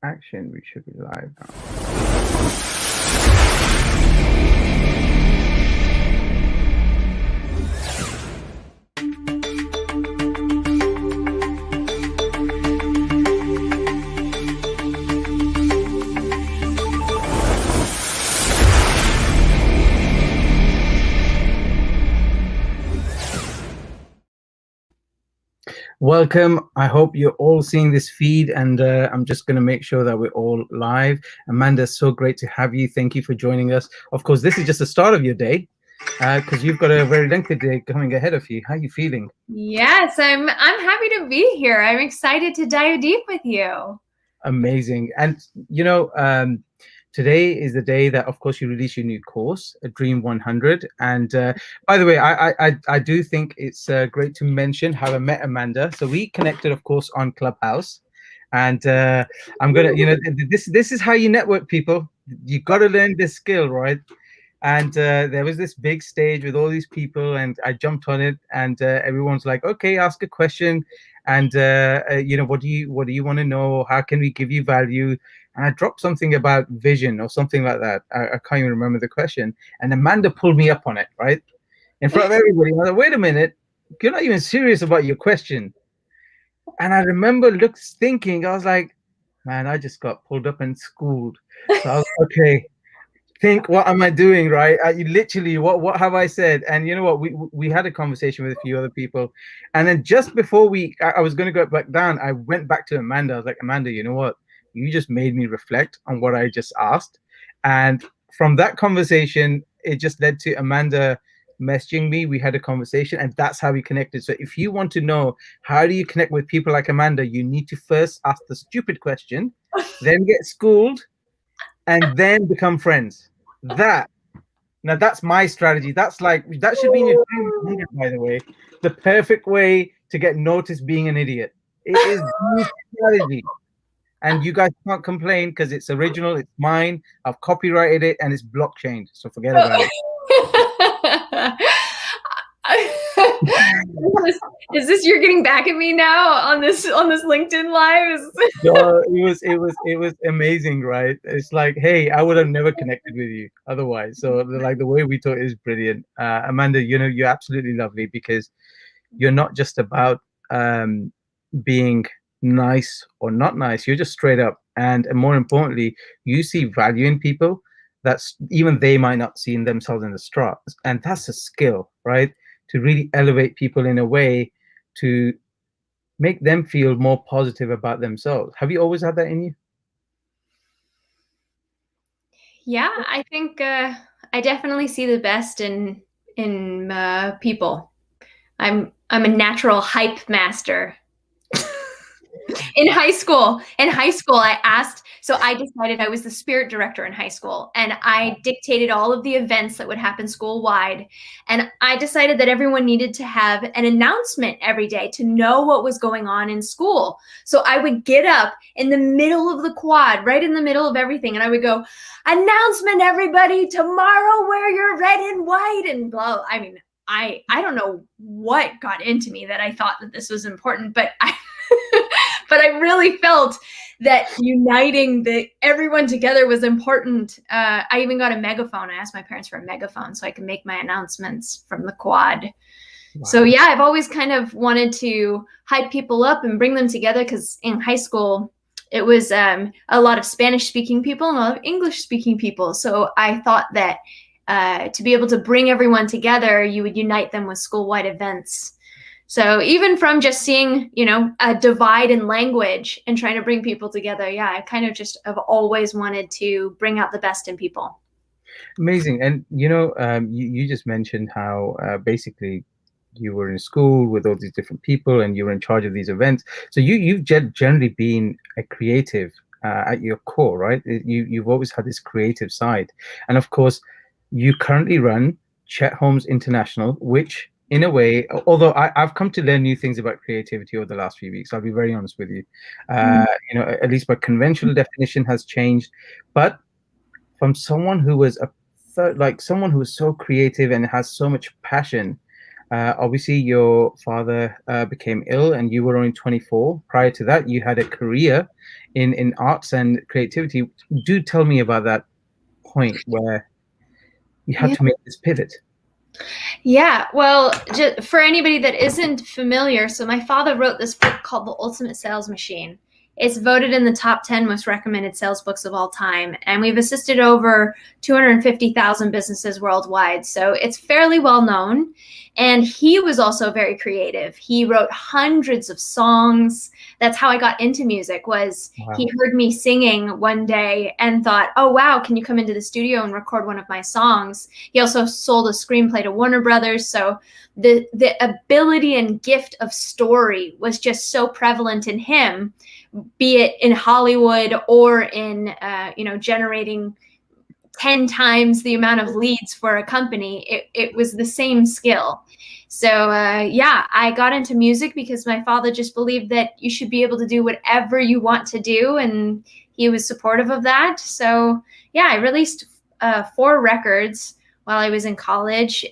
Action. We should be live now. Welcome. I hope you're all seeing this feed, and I'm just going to make sure that we're all live. Amanda, so great to have you. Thank you for joining us. Of course, this is just the start of your day because you've got a very lengthy day coming ahead of you. How are you feeling? Yes, I'm happy to be here. I'm excited to dive deep with you. Amazing. And today is the day that, of course, you release your new course, Dream 100. And by the way, I do think it's great to mention how I met Amanda. So we connected, of course, on Clubhouse. And I'm gonna, this is how you network, people. You got to learn this skill, right? And there was this big stage with all these people, and I jumped on it, and everyone's like, "Okay, ask a question." And what do you want to know? How can we give you value? And I dropped something about vision or something like that. I can't even remember the question. And Amanda pulled me up on it, right, in front of everybody. I was like, wait a minute, you're not even serious about your question. And I remember thinking, I was like, man, I just got pulled up and schooled. So I was okay. Think, what am I doing, right? Literally, what have I said? And you know what? We had a conversation with a few other people, and then just before I was going to go back down, I went back to Amanda. I was like, Amanda, you know what? You just made me reflect on what I just asked, and from that conversation, it just led to Amanda messaging me. We had a conversation, and that's how we connected. So if you want to know how do you connect with people like Amanda, you need to first ask the stupid question, then get schooled, and then become friends. That's my strategy. That should be in your dream, by the way. The perfect way to get noticed being an idiot. It is the strategy. And you guys can't complain because it's original, it's mine, I've copyrighted it, and it's blockchained. So forget about it. Is this you're getting back at me now on this LinkedIn live? No, it was amazing, right? It's like, hey, I would have never connected with you otherwise. So like the way we talk is brilliant. Amanda, you're absolutely lovely because you're not just about being nice or not nice. You're just straight up, and more importantly, you see value in people that's even they might not see in themselves in the start, and that's a skill, right? To really elevate people in a way to make them feel more positive about themselves. Have you always had that in you? Yeah, I think I definitely see the best in people. I'm a natural hype master. In high school, I asked, so I decided I was the spirit director in high school, and I dictated all of the events that would happen school-wide. And I decided that everyone needed to have an announcement every day to know what was going on in school. So I would get up in the middle of the quad, right in the middle of everything, and I would go, announcement, everybody, tomorrow wear your red and white, and blah. I mean, I don't know what got into me that I thought that this was important, but but I really felt that uniting everyone together was important. I even got a megaphone. I asked my parents for a megaphone so I could make my announcements from the quad. Wow. So yeah, I've always kind of wanted to hype people up and bring them together, because in high school, it was a lot of Spanish-speaking people and a lot of English-speaking people. So I thought that to be able to bring everyone together, you would unite them with school-wide events. So even from just seeing, a divide in language and trying to bring people together, yeah, I kind of just have always wanted to bring out the best in people. Amazing. And, you just mentioned how basically you were in school with all these different people and you were in charge of these events. So you've generally been a creative at your core, right? You've always had this creative side. And of course, you currently run Chet Holmes International, which in a way, although I've come to learn new things about creativity over the last few weeks, I'll be very honest with you. At least my conventional definition has changed. But from someone who was someone who was so creative and has so much passion, Obviously, your father became ill, and you were only 24. Prior to that, you had a career in arts and creativity. Do tell me about that point where you had Yeah. to make this pivot. Yeah, well, just for anybody that isn't familiar, so my father wrote this book called The Ultimate Sales Machine. It's voted in the top 10 most recommended sales books of all time. And we've assisted over 250,000 businesses worldwide. So it's fairly well known. And he was also very creative. He wrote hundreds of songs. That's how I got into music, was he heard me singing one day and thought, oh, wow, can you come into the studio and record one of my songs? He also sold a screenplay to Warner Brothers. So the ability and gift of story was just so prevalent in him, be it in Hollywood or in, generating 10 times the amount of leads for a company. It was the same skill. So, I got into music because my father just believed that you should be able to do whatever you want to do. And he was supportive of that. So, I released 4 records while I was in college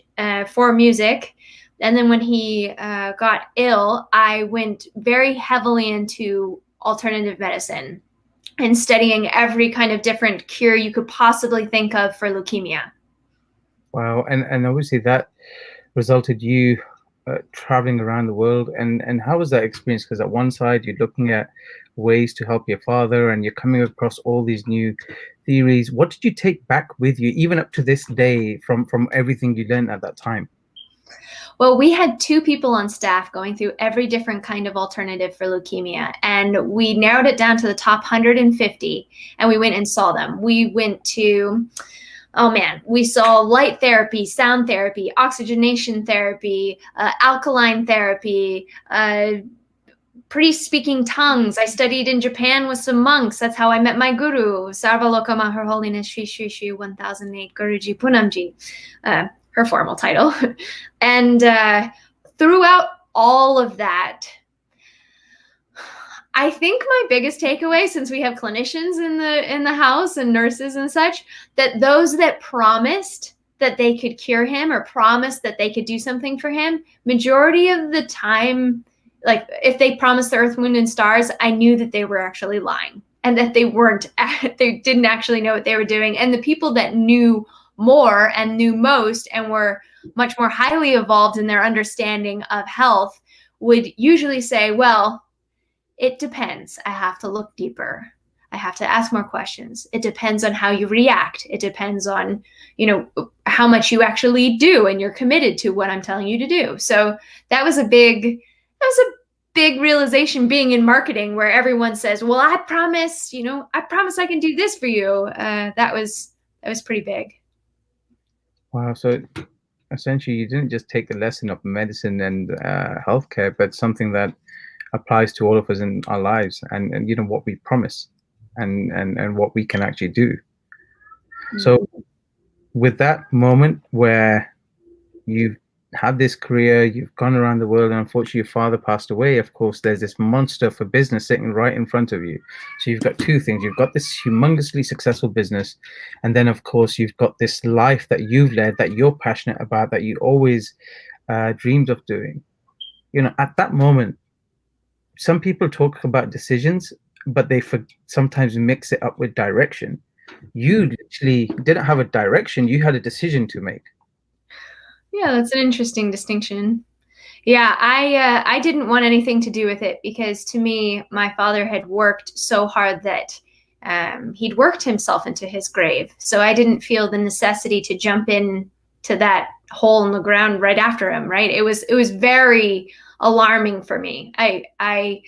for music. And then when he got ill, I went very heavily into alternative medicine and studying every kind of different cure you could possibly think of for leukemia. Wow, and obviously that resulted you traveling around the world. And how was that experience? Because at one side you're looking at ways to help your father, and you're coming across all these new theories. What did you take back with you, even up to this day, from everything you learned at that time? Well, we had 2 people on staff going through every different kind of alternative for leukemia, and we narrowed it down to the top 150, and we went and saw them. We went to, we saw light therapy, sound therapy, oxygenation therapy, alkaline therapy, priest speaking tongues. I studied in Japan with some monks. That's how I met my guru, Sarvalokama, Her Holiness Shri Shri Shri 1008 Guruji Punamji. Her formal title. And throughout all of that, I think my biggest takeaway, since we have clinicians in the house and nurses and such, that those that promised that they could cure him or promised that they could do something for him, majority of the time, like if they promised the earth, moon, and stars, I knew that they were actually lying and that they didn't actually know what they were doing. And the people that knew more and knew most and were much more highly evolved in their understanding of health would usually say, well, it depends. I have to look deeper. I have to ask more questions. It depends on how you react. It depends on, how much you actually do and you're committed to what I'm telling you to do. So that was a big realization being in marketing, where everyone says, well, I promise I can do this for you. That was pretty big. Wow. So essentially, you didn't just take the lesson of medicine and healthcare, but something that applies to all of us in our lives, and what we promise and what we can actually do. Mm-hmm. So with that moment where you've had this career, you've gone around the world, and unfortunately your father passed away, of course, there's this monster for business sitting right in front of you. So you've got 2 things. You've got this humongously successful business, and then of course you've got this life that you've led, that you're passionate about, that you always dreamed of doing. At that moment, some people talk about decisions, but they sometimes mix it up with direction. You literally didn't have a direction, you had a decision to make. Yeah, that's an interesting distinction. Yeah, I didn't want anything to do with it, because to me, my father had worked so hard that he'd worked himself into his grave. So I didn't feel the necessity to jump in to that hole in the ground right after him, right? It was very alarming for me. I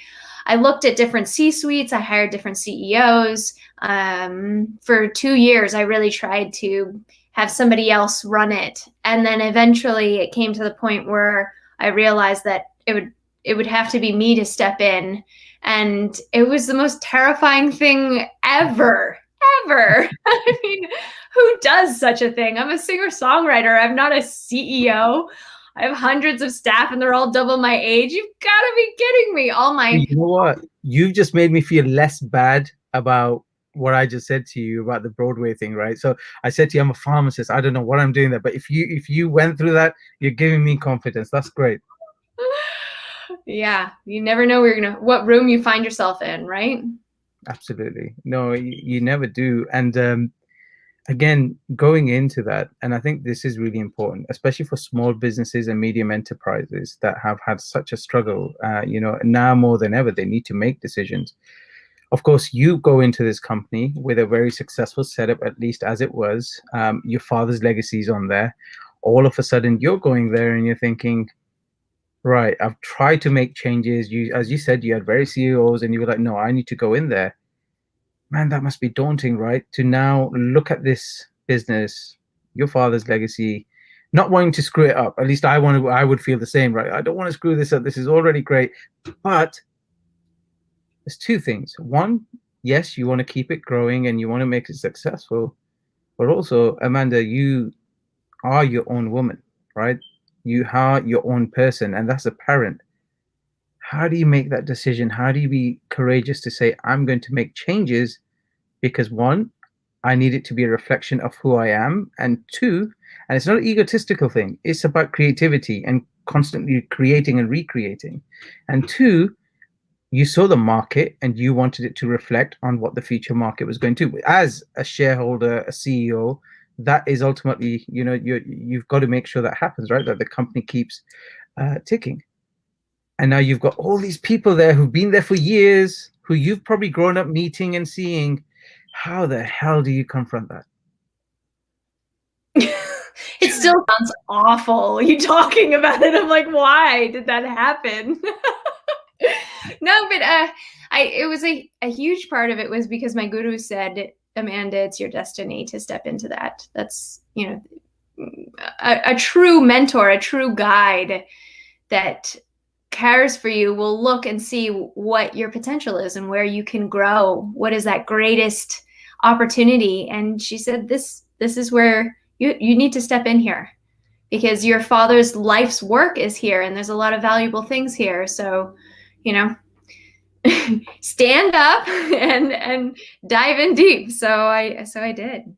looked at different C-suites. I hired different CEOs. For 2 years, I really tried to have somebody else run it. And then eventually it came to the point where I realized that it would have to be me to step in. And it was the most terrifying thing ever. I mean, who does such a thing? I'm a singer-songwriter. I'm not a CEO. I have hundreds of staff and they're all double my age. You've got to be kidding me. You know what? You've just made me feel less bad about what I just said to you about the Broadway thing, right? So I said to you, I'm a pharmacist. I don't know what I'm doing there, but if you went through that, you're giving me confidence. That's great. Yeah, you never know what room you find yourself in, right? Absolutely. No, you never do. And again, going into that, and I think this is really important, especially for small businesses and medium enterprises that have had such a struggle. Now more than ever, they need to make decisions. Of course, you go into this company with a very successful setup, at least as it was. Your father's legacy is on there. All of a sudden, you're going there and you're thinking, right, I've tried to make changes. As you said, you had various CEOs and you were like, no, I need to go in there. Man, that must be daunting, right? To now look at this business, your father's legacy, not wanting to screw it up. At least I would feel the same, right? I don't want to screw this up. This is already great. But there's two things. One, yes, you want to keep it growing and you want to make it successful. But also, Amanda, you are your own woman, right? You are your own person, and that's apparent. How do you make that decision? How do you be courageous to say, I'm going to make changes because one, I need it to be a reflection of who I am, and two, and it's not an egotistical thing, it's about creativity and constantly creating and recreating. And two, you saw the market and you wanted it to reflect on what the future market was going to. As a shareholder, a CEO, that is ultimately, you've got to make sure that happens, right? That the company keeps ticking. And now you've got all these people there who've been there for years, who you've probably grown up meeting and seeing. How the hell do you confront that? It still sounds awful. You talking about it. I'm like, why did that happen? No, but it was a huge part of it was because my guru said, Amanda, it's your destiny to step into that. That's, a true mentor, a true guide that cares for you will look and see what your potential is and where you can grow. What is that greatest opportunity? And she said, this is where you need to step in here because your father's life's work is here and there's a lot of valuable things here. So, stand up and dive in deep. So I did.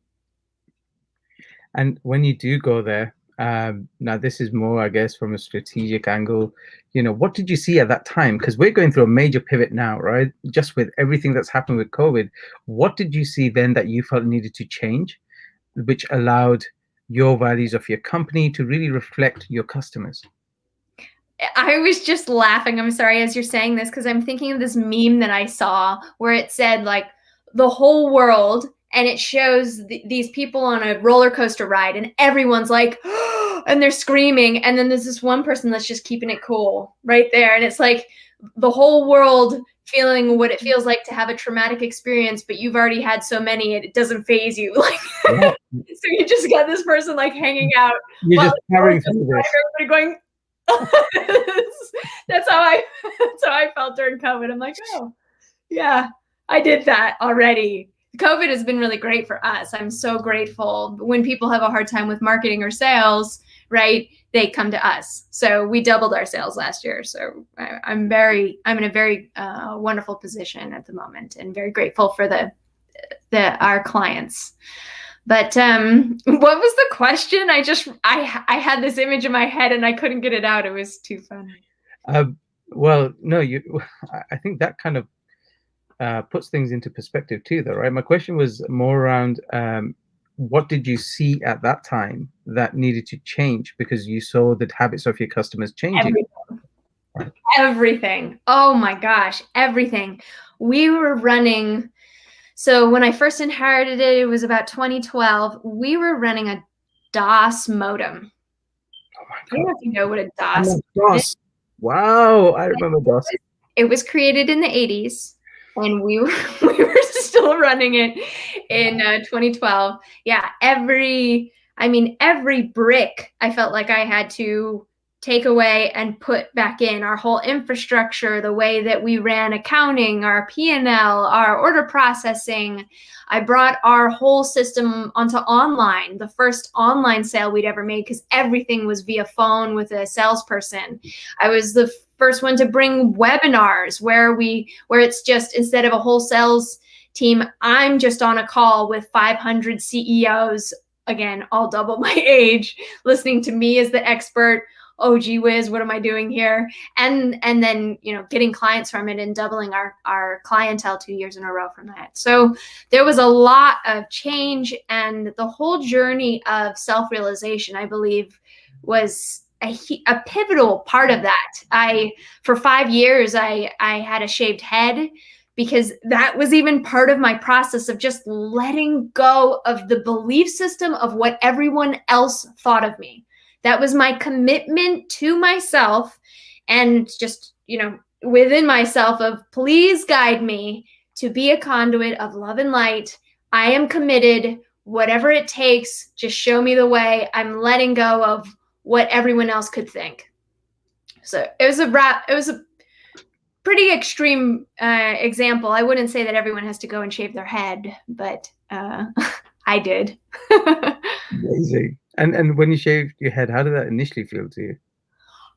And when you do go there, now this is more, I guess, from a strategic angle, what did you see at that time? Because we're going through a major pivot now, right? Just with everything that's happened with COVID, what did you see then that you felt needed to change, which allowed your values of your company to really reflect your customers? I was just laughing, I'm sorry, as you're saying this, because I'm thinking of this meme that I saw where it said like the whole world, and it shows these people on a roller coaster ride and everyone's like, and they're screaming. And then there's this one person that's just keeping it cool right there. And it's like the whole world feeling what it feels like to have a traumatic experience, but you've already had so many, it doesn't faze you. Like, yeah. So you just got this person like hanging out. You're just carrying through this. Everybody going, that's how I felt during COVID. I'm like, oh yeah, I did that already. COVID has been really great for us. I'm so grateful. When people have a hard time with marketing or sales, right, they come to us. So we doubled our sales last year. So I'm in a very wonderful position at the moment and very grateful for our clients. But what was the question? I had this image in my head and I couldn't get it out. It was too funny. Well, no, I think that kind of puts things into perspective too, though, right? My question was more around what did you see at that time that needed to change because you saw the habits of your customers changing? Everything. Oh my gosh, everything. We were running. So when I first inherited it, it was about 2012. We were running a DOS modem. Oh my God. I don't know if you know what a DOS is. Wow, I remember DOS. It was created in the 80s. And we were still running it in 2012. Yeah, every brick I felt like I had to take away and put back in. Our whole infrastructure, the way that we ran accounting, our P&L, our order processing. I brought our whole system onto online, the first online sale we'd ever made because everything was via phone with a salesperson. I was the first one to bring webinars where it's just instead of a whole sales team. I'm just on a call with 500 CEOs, again, all double my age, listening to me as the expert. Oh, gee whiz, what am I doing here? And then, you know, getting clients from it and doubling our clientele 2 years in a row from that. So there was a lot of change, and the whole journey of self-realization, I believe, was a pivotal part of that. For 5 years, I had a shaved head, because that was even part of my process of just letting go of the belief system of what everyone else thought of me. That was my commitment to myself, and just, you know, within myself of, please guide me to be a conduit of love and light. I am committed, whatever it takes, just show me the way. I'm letting go of what everyone else could think. So it was a pretty extreme example. I wouldn't say that everyone has to go and shave their head, but I did. Amazing. And when you shaved your head, how did that initially feel to you?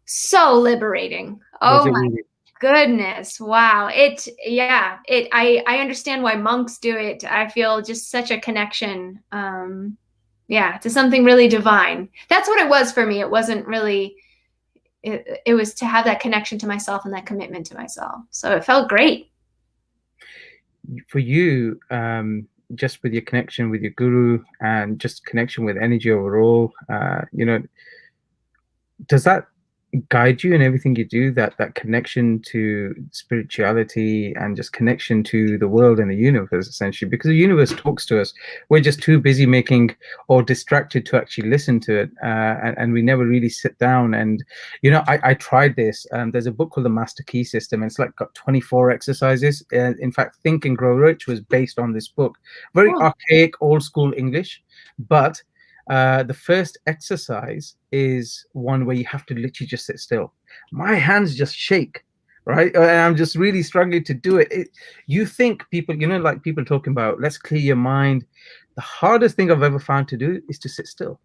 So liberating. Was Oh it my really? goodness. Wow. I understand why monks do it. I feel just such a connection. To something really divine. That's what it was for me. It wasn't really, it was to have that connection to myself and that commitment to myself. So it felt great. For you, just with your connection with your guru and just connection with energy overall, you know, does that guide you in everything you do, that connection to spirituality and just connection to the world and the universe, essentially? Because the universe talks to us, we're just too busy making or distracted to actually listen to it, and we never really sit down. And you know, I tried this. There's a book called the Master Key System, and it's like got 24 exercises. In fact, Think and Grow Rich was based on this book. Very archaic, old school English, but the first exercise is one where you have to literally just sit still. My hands just shake, right? And I'm just really struggling to do it. You think people, you know, like people talking about, let's clear your mind. The hardest thing I've ever found to do is to sit still.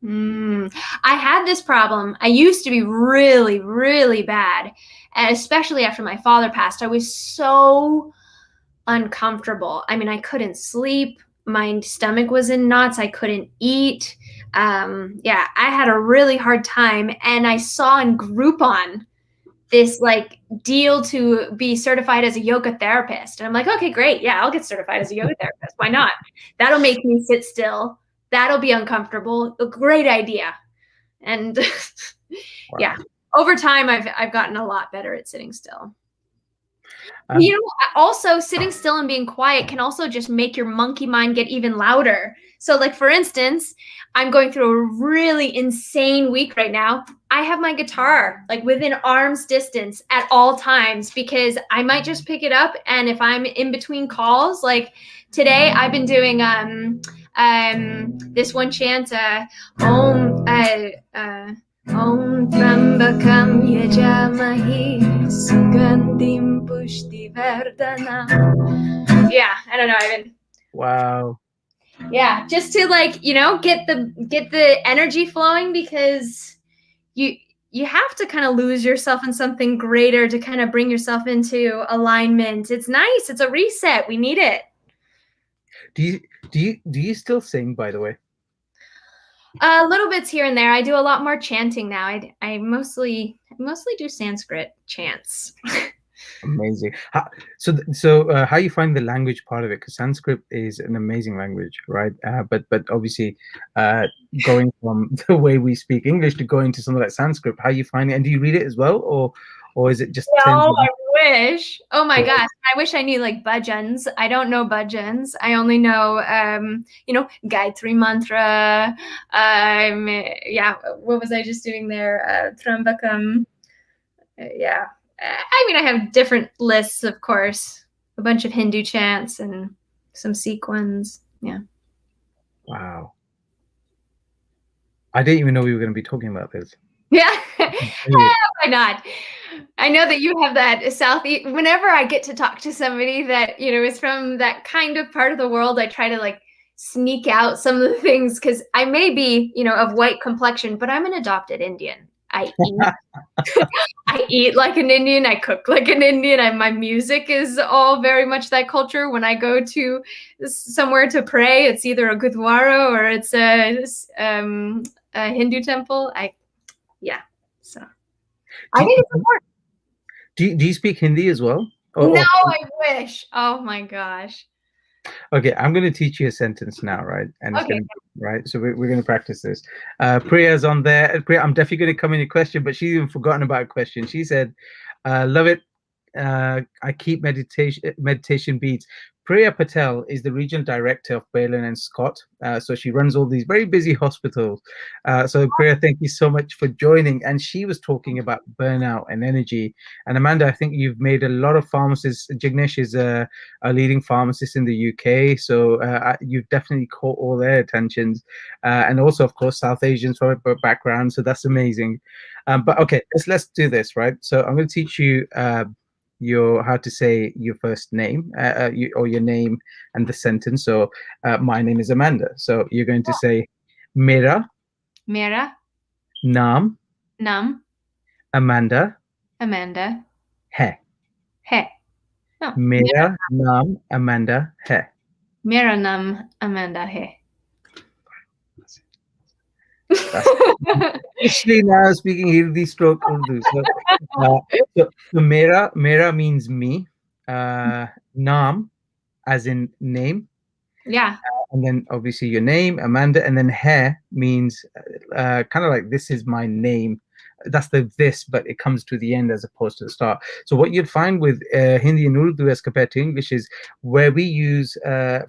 I had this problem. I used to be really, really bad. And especially after my father passed, I was so uncomfortable. I mean, I couldn't sleep. My stomach was in knots. I couldn't eat. I had a really hard time. And I saw in Groupon this like deal to be certified as a yoga therapist. And I'm like, okay, great. Yeah, I'll get certified as a yoga therapist. Why not? That'll make me sit still. That'll be uncomfortable. A great idea. And yeah, over time, I've gotten a lot better at sitting still. You know, also sitting still and being quiet can also just make your monkey mind get even louder. So like, for instance, I'm going through a really insane week right now. I have my guitar like within arm's distance at all times, because I might just pick it up. And if I'm in between calls, like today, I've been doing this one chant, Om Trambakam Yajamahi Sugandhim Pushti Vardana. Yeah, I don't know. Wow. Yeah, just to like, you know, get the energy flowing, because you have to kind of lose yourself in something greater to kind of bring yourself into alignment. It's nice. It's a reset. We need it. Do you still sing, by the way? Little bits here and there. I do a lot more chanting now. I mostly do Sanskrit chants. Amazing. So how you find the language part of it? Because Sanskrit is an amazing language, right? But obviously, going from the way we speak English to going to some of that Sanskrit, how you find it? And do you read it as well, or is it just? No, I wish. Oh my gosh, I wish I knew like bhajans. I don't know bhajans. I only know, you know, Gayatri mantra. What was I just doing there? Trambakam. Yeah. I mean, I have different lists, of course. A bunch of Hindu chants and some sequins. Yeah. Wow. I didn't even know we were going to be talking about this. Yeah. Why not? I know that you have that Southeast. Whenever I get to talk to somebody that, you know, is from that kind of part of the world, I try to like sneak out some of the things, because I may be, you know, of white complexion, but I'm an adopted Indian. I eat like an Indian. I cook like an Indian. My music is all very much that culture. When I go to somewhere to pray, it's either a gurdwara or it's a Hindu temple. So I think it's important. Do you speak Hindi as well? No, I wish. Oh my gosh. Okay, I'm going to teach you a sentence now, right? And it's Okay. going to, right? So we're going to practice this. Priya's on there. Priya, I'm definitely going to come in your question, but she's even forgotten about a question. She said, love it. I keep meditation beats. Priya Patel is the regional director of Baylen and Scott. So she runs all these very busy hospitals. So Priya, thank you so much for joining. And she was talking about burnout and energy. And Amanda, I think you've made a lot of pharmacists. Jignesh is a leading pharmacist in the UK. So you've definitely caught all their attentions. And also, of course, South Asians from a background. So that's amazing. But okay, let's do this, right? So I'm going to teach you how to say your first name or your name and the sentence. So my name is Amanda. So you're going to say Mera Naam Amanda hai. No. Mera Naam Amanda hai. Mera naam Amanda hai. Actually now speaking Hindi stroke Urdu. So Mera means me. Naam as in name. Yeah. And then obviously your name, Amanda, and then hai means kind of like this is my name. That's the this, but it comes to the end as opposed to the start. So what you'd find with Hindi and Urdu as compared to English is where we use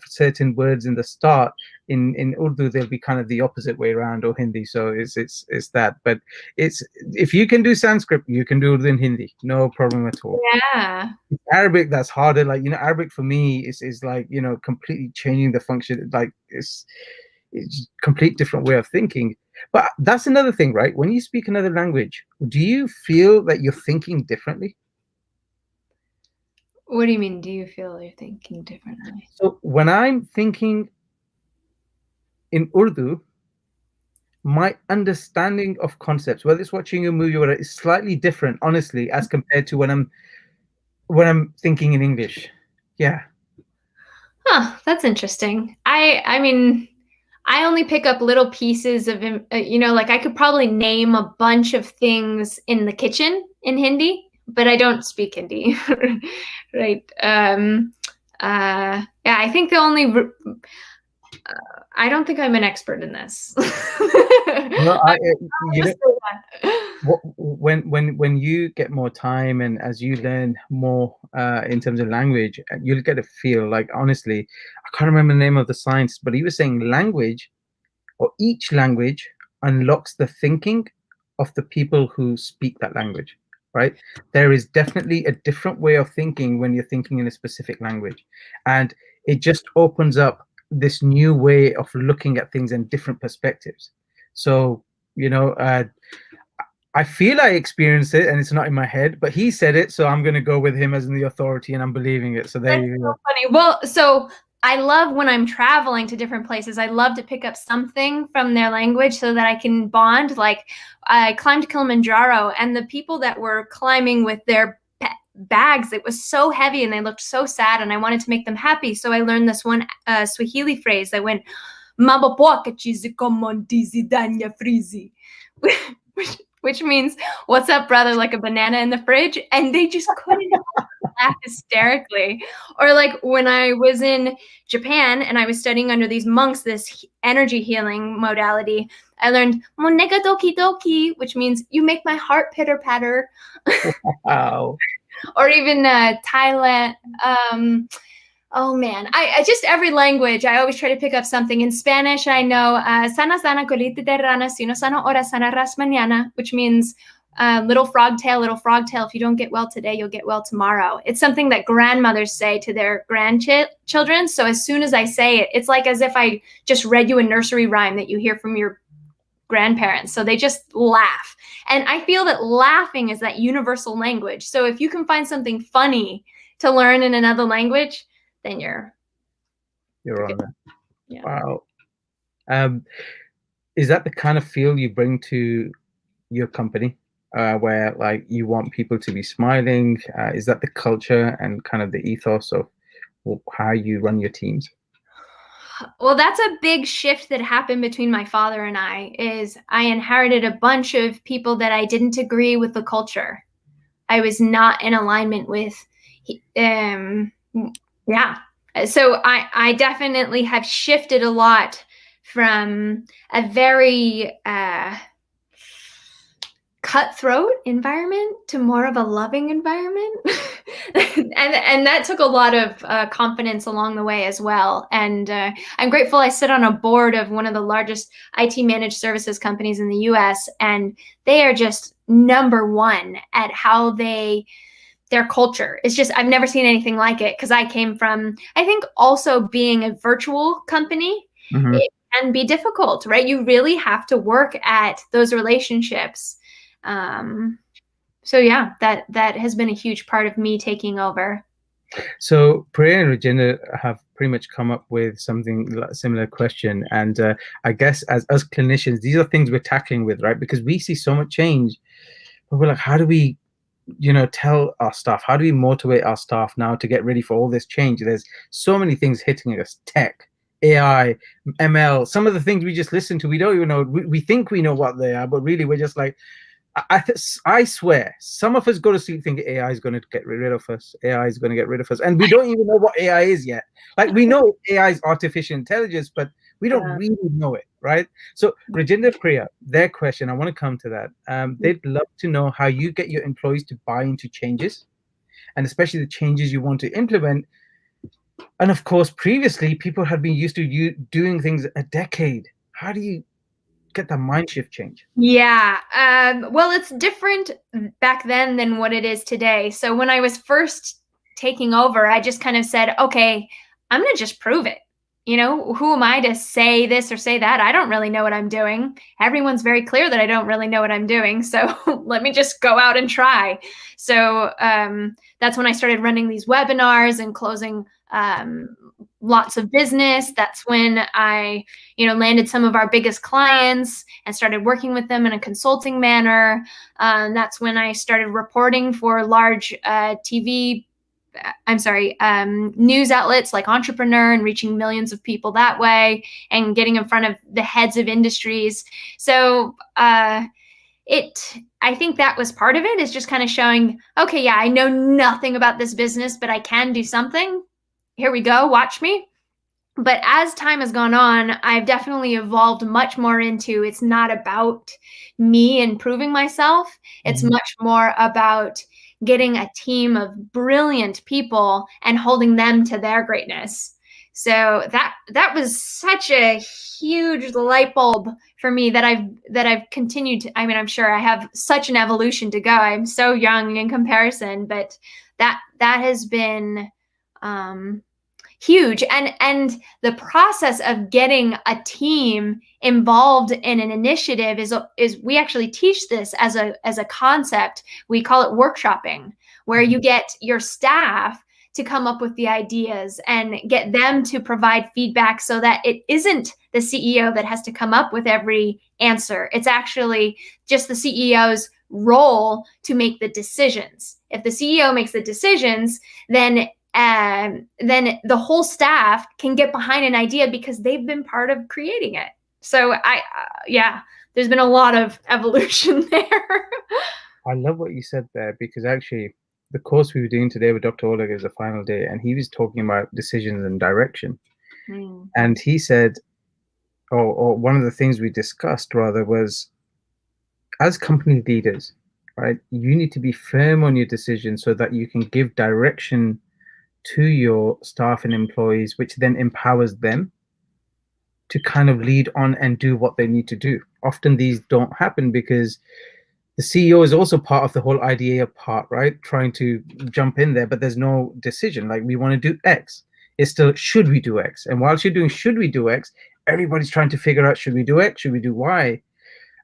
certain words in the start. In Urdu, they'll be kind of the opposite way around, or Hindi. So it's that. But it's if you can do Sanskrit, you can do Urdu and Hindi, no problem at all. Yeah. Arabic, that's harder. Like Arabic for me is like completely changing the function. Like it's complete different way of thinking. But that's another thing, right? When you speak another language, do you feel that you're thinking differently? What do you mean? Do you feel you're thinking differently? So when I'm thinking in Urdu, my understanding of concepts, whether it's watching a movie or whatever, is slightly different, honestly, as compared to when I'm thinking in English. Yeah. Huh, that's interesting. I mean, I only pick up little pieces of, like I could probably name a bunch of things in the kitchen in Hindi, but I don't speak Hindi, right? Yeah, I think the only, I don't think I'm an expert in this. No, when you get more time and as you learn more in terms of language, you'll get a feel. Like honestly, I can't remember the name of the scientist, but he was saying language, or each language, unlocks the thinking of the people who speak that language. Right? There is definitely a different way of thinking when you're thinking in a specific language, and it just opens up this new way of looking at things in different perspectives. So I feel I experienced it and it's not in my head, but he said it, so I'm going to go with him as the authority and I'm believing it. So there you go. So funny. Well, so I love when I'm traveling to different places, I love to pick up something from their language so that I can bond. Like I climbed Kilimanjaro and the people that were climbing with their bags, it was so heavy and they looked so sad and I wanted to make them happy. So I learned this one Swahili phrase that went, "Mabapoka chizi komondizi danya frizi," which means, "What's up, brother?" Like a banana in the fridge. And they just couldn't laugh hysterically. Or like when I was in Japan and I was studying under these monks, this energy healing modality, I learned "Monega doki doki," which means "you make my heart pitter patter." Wow. Or even Thailand. Oh man, I just every language, I always try to pick up something. In Spanish, I know sana sana colita de rana, sino sana ora sana ras mañana, which means little frog tail, if you don't get well today, you'll get well tomorrow. It's something that grandmothers say to their grandchildren. So as soon as I say it, it's like as if I just read you a nursery rhyme that you hear from your grandparents. So they just laugh. And I feel that laughing is that universal language. So if you can find something funny to learn in another language, then you're on that. Yeah. Wow. Is that the kind of feel you bring to your company? where like you want people to be smiling? Is that the culture and kind of the ethos of how you run your teams? Well, that's a big shift that happened between my father and is I inherited a bunch of people that I didn't agree with the culture. I was not in alignment with, yeah. So I definitely have shifted a lot from a very cutthroat environment to more of a loving environment. and that took a lot of confidence along the way as well. And I'm grateful I sit on a board of one of the largest IT managed services companies in the US, and they are just number one at how their culture is just, I've never seen anything like it, because I came from, I think also being a virtual company, Mm-hmm. it can be difficult, right? You really have to work at those relationships. So yeah, that has been a huge part of me taking over. So Priya and Regina have pretty much come up with something similar question, and I guess as us clinicians, these are things we're tackling with, right? Because we see so much change, but we're like, how do we, tell our staff? How do we motivate our staff now to get ready for all this change? There's so many things hitting us: tech, AI, ML. Some of the things we just listen to, we don't even know. We think we know what they are, but really we're just like, I swear, some of us go to sleep thinking AI is going to get rid of us. AI is going to get rid of us. And we don't even know what AI is yet. Like, we know AI is artificial intelligence, but we don't really know it, right? So Rajinder, Priya, their question, I want to come to that. They'd love to know how you get your employees to buy into changes, and especially the changes you want to implement. And of course, previously, people had been used to you doing things a decade. How do you get that mind shift change? Yeah. Well, it's different back then than what it is today. So when I was first taking over, I just kind of said, okay, I'm going to just prove it. Who am I to say this or say that? I don't really know what I'm doing. Everyone's very clear that I don't really know what I'm doing. So let me just go out and try. So that's when I started running these webinars and closing lots of business. That's when I, landed some of our biggest clients and started working with them in a consulting manner. That's when I started reporting for large news outlets like Entrepreneur, and reaching millions of people that way and getting in front of the heads of industries. So I think that was part of it, is just kind of showing, okay, yeah, I know nothing about this business, but I can do something. Here we go, watch me. But as time has gone on, I've definitely evolved much more into, it's not about me and proving myself. It's much more about getting a team of brilliant people and holding them to their greatness. So that was such a huge light bulb for me that I've continued to, I mean, I'm sure I have such an evolution to go. I'm so young in comparison, but that has been huge. And the process of getting a team involved in an initiative is we actually teach this as a concept. We call it workshopping, where you get your staff to come up with the ideas and get them to provide feedback, so that it isn't the CEO that has to come up with every answer. It's actually just the CEO's role to make the decisions. If the CEO makes the decisions, then the whole staff can get behind an idea because they've been part of creating it. So there's been a lot of evolution there. I love what you said there, because actually the course we were doing today with Dr. Oleg is the final day, and he was talking about decisions and direction. And he said, or one of the things we discussed rather was, as company leaders, right, you need to be firm on your decisions so that you can give direction to your staff and employees, which then empowers them to kind of lead on and do what they need to do. Often these don't happen because the CEO is also part of the whole idea part, right? Trying to jump in there, but there's no decision. Like, we want to do X. It's still, should we do X? And whilst you're doing should we do X, everybody's trying to figure out, should we do X? Should we do Y?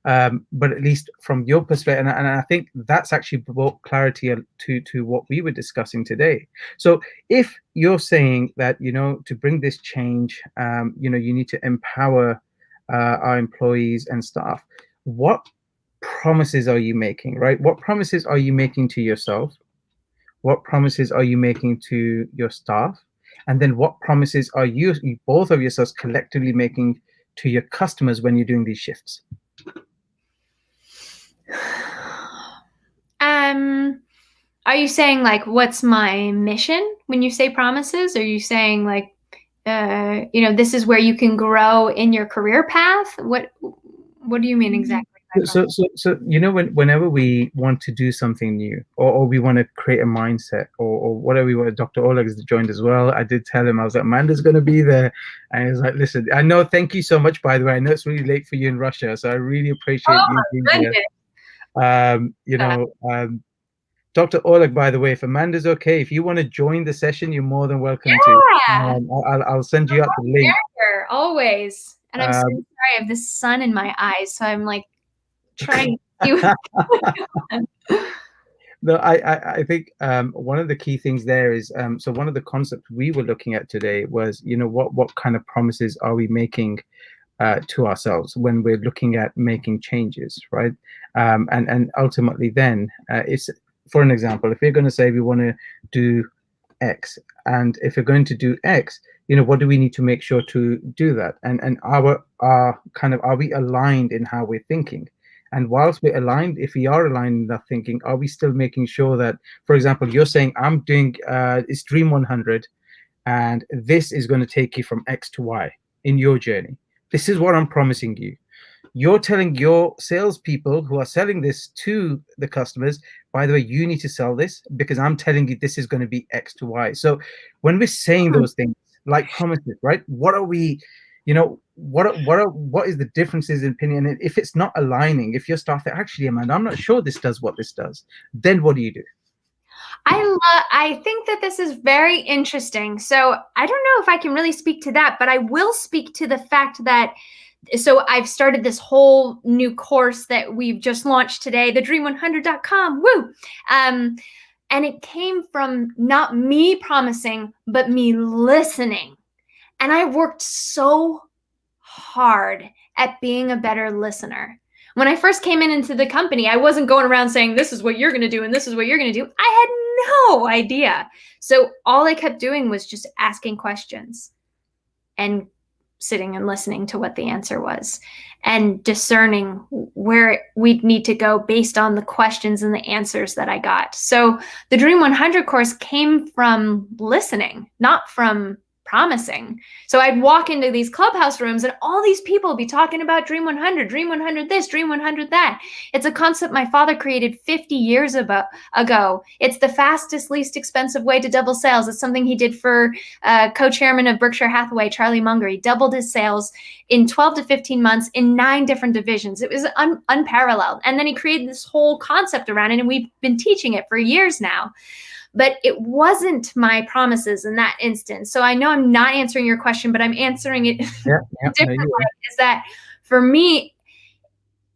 But at least from your perspective, and I think that's actually brought clarity to what we were discussing today. So if you're saying that, to bring this change, you need to empower our employees and staff, what promises are you making, right? What promises are you making to yourself? What promises are you making to your staff? And then what promises are you both of yourselves collectively making to your customers when you're doing these shifts? Are you saying like, what's my mission when you say promises? Are you saying like, this is where you can grow in your career path? What do you mean exactly? So whenever we want to do something new, or we want to create a mindset, or whatever we want, Dr. Oleg has joined as well. I did tell him, I was like, Amanda's going to be there, and he was like, listen, I know, thank you so much, by the way. I know it's really late for you in Russia, so I really appreciate you being here. Dr. Oleg, by the way, if Amanda's okay, if you want to join the session, you're more than welcome to. I'll send you out the link. Always. And I'm so sorry, I have this sun in my eyes, so I'm like trying to No, I think one of the key things there is, so one of the concepts we were looking at today was, what kind of promises are we making to ourselves when we're looking at making changes, right? And ultimately then, it's, for an example, if we're going to say we want to do X, and if we're going to do X, what do we need to make sure to do that? And are we aligned in how we're thinking? And whilst we're aligned, if we are aligned in that thinking, are we still making sure that, for example, you're saying I'm doing it's Dream 100, and this is going to take you from X to Y in your journey. This is what I'm promising you. You're telling your salespeople who are selling this to the customers, by the way, you need to sell this because I'm telling you this is going to be X to Y. So when we're saying those things like promises, right? What are we, what is the differences in opinion? And if it's not aligning, if your staff are actually, Amanda, I'm not sure this does what this does, then what do you do? I think that this is very interesting. So I don't know if I can really speak to that, but I will speak to the fact that, so I've started this whole new course that we've just launched today, thedream100.com. Woo! And it came from not me promising, but me listening. And I worked so hard at being a better listener. When I first came into the company, I wasn't going around saying, this is what you're going to do and this is what you're going to do. I had no idea. So all I kept doing was just asking questions and sitting and listening to what the answer was and discerning where we'd need to go based on the questions and the answers that I got. So the Dream 100 course came from listening, not from promising. So I'd walk into these clubhouse rooms and all these people would be talking about Dream 100, Dream 100 this, Dream 100 that. It's a concept my father created 50 years ago. It's the fastest, least expensive way to double sales. It's something he did for co-chairman of Berkshire Hathaway, Charlie Munger. He doubled his sales in 12 to 15 months in 9 different divisions. It was unparalleled. And then he created this whole concept around it, and we've been teaching it for years now. But it wasn't my promises in that instance. So I know I'm not answering your question, but I'm answering it differently. Is that for me?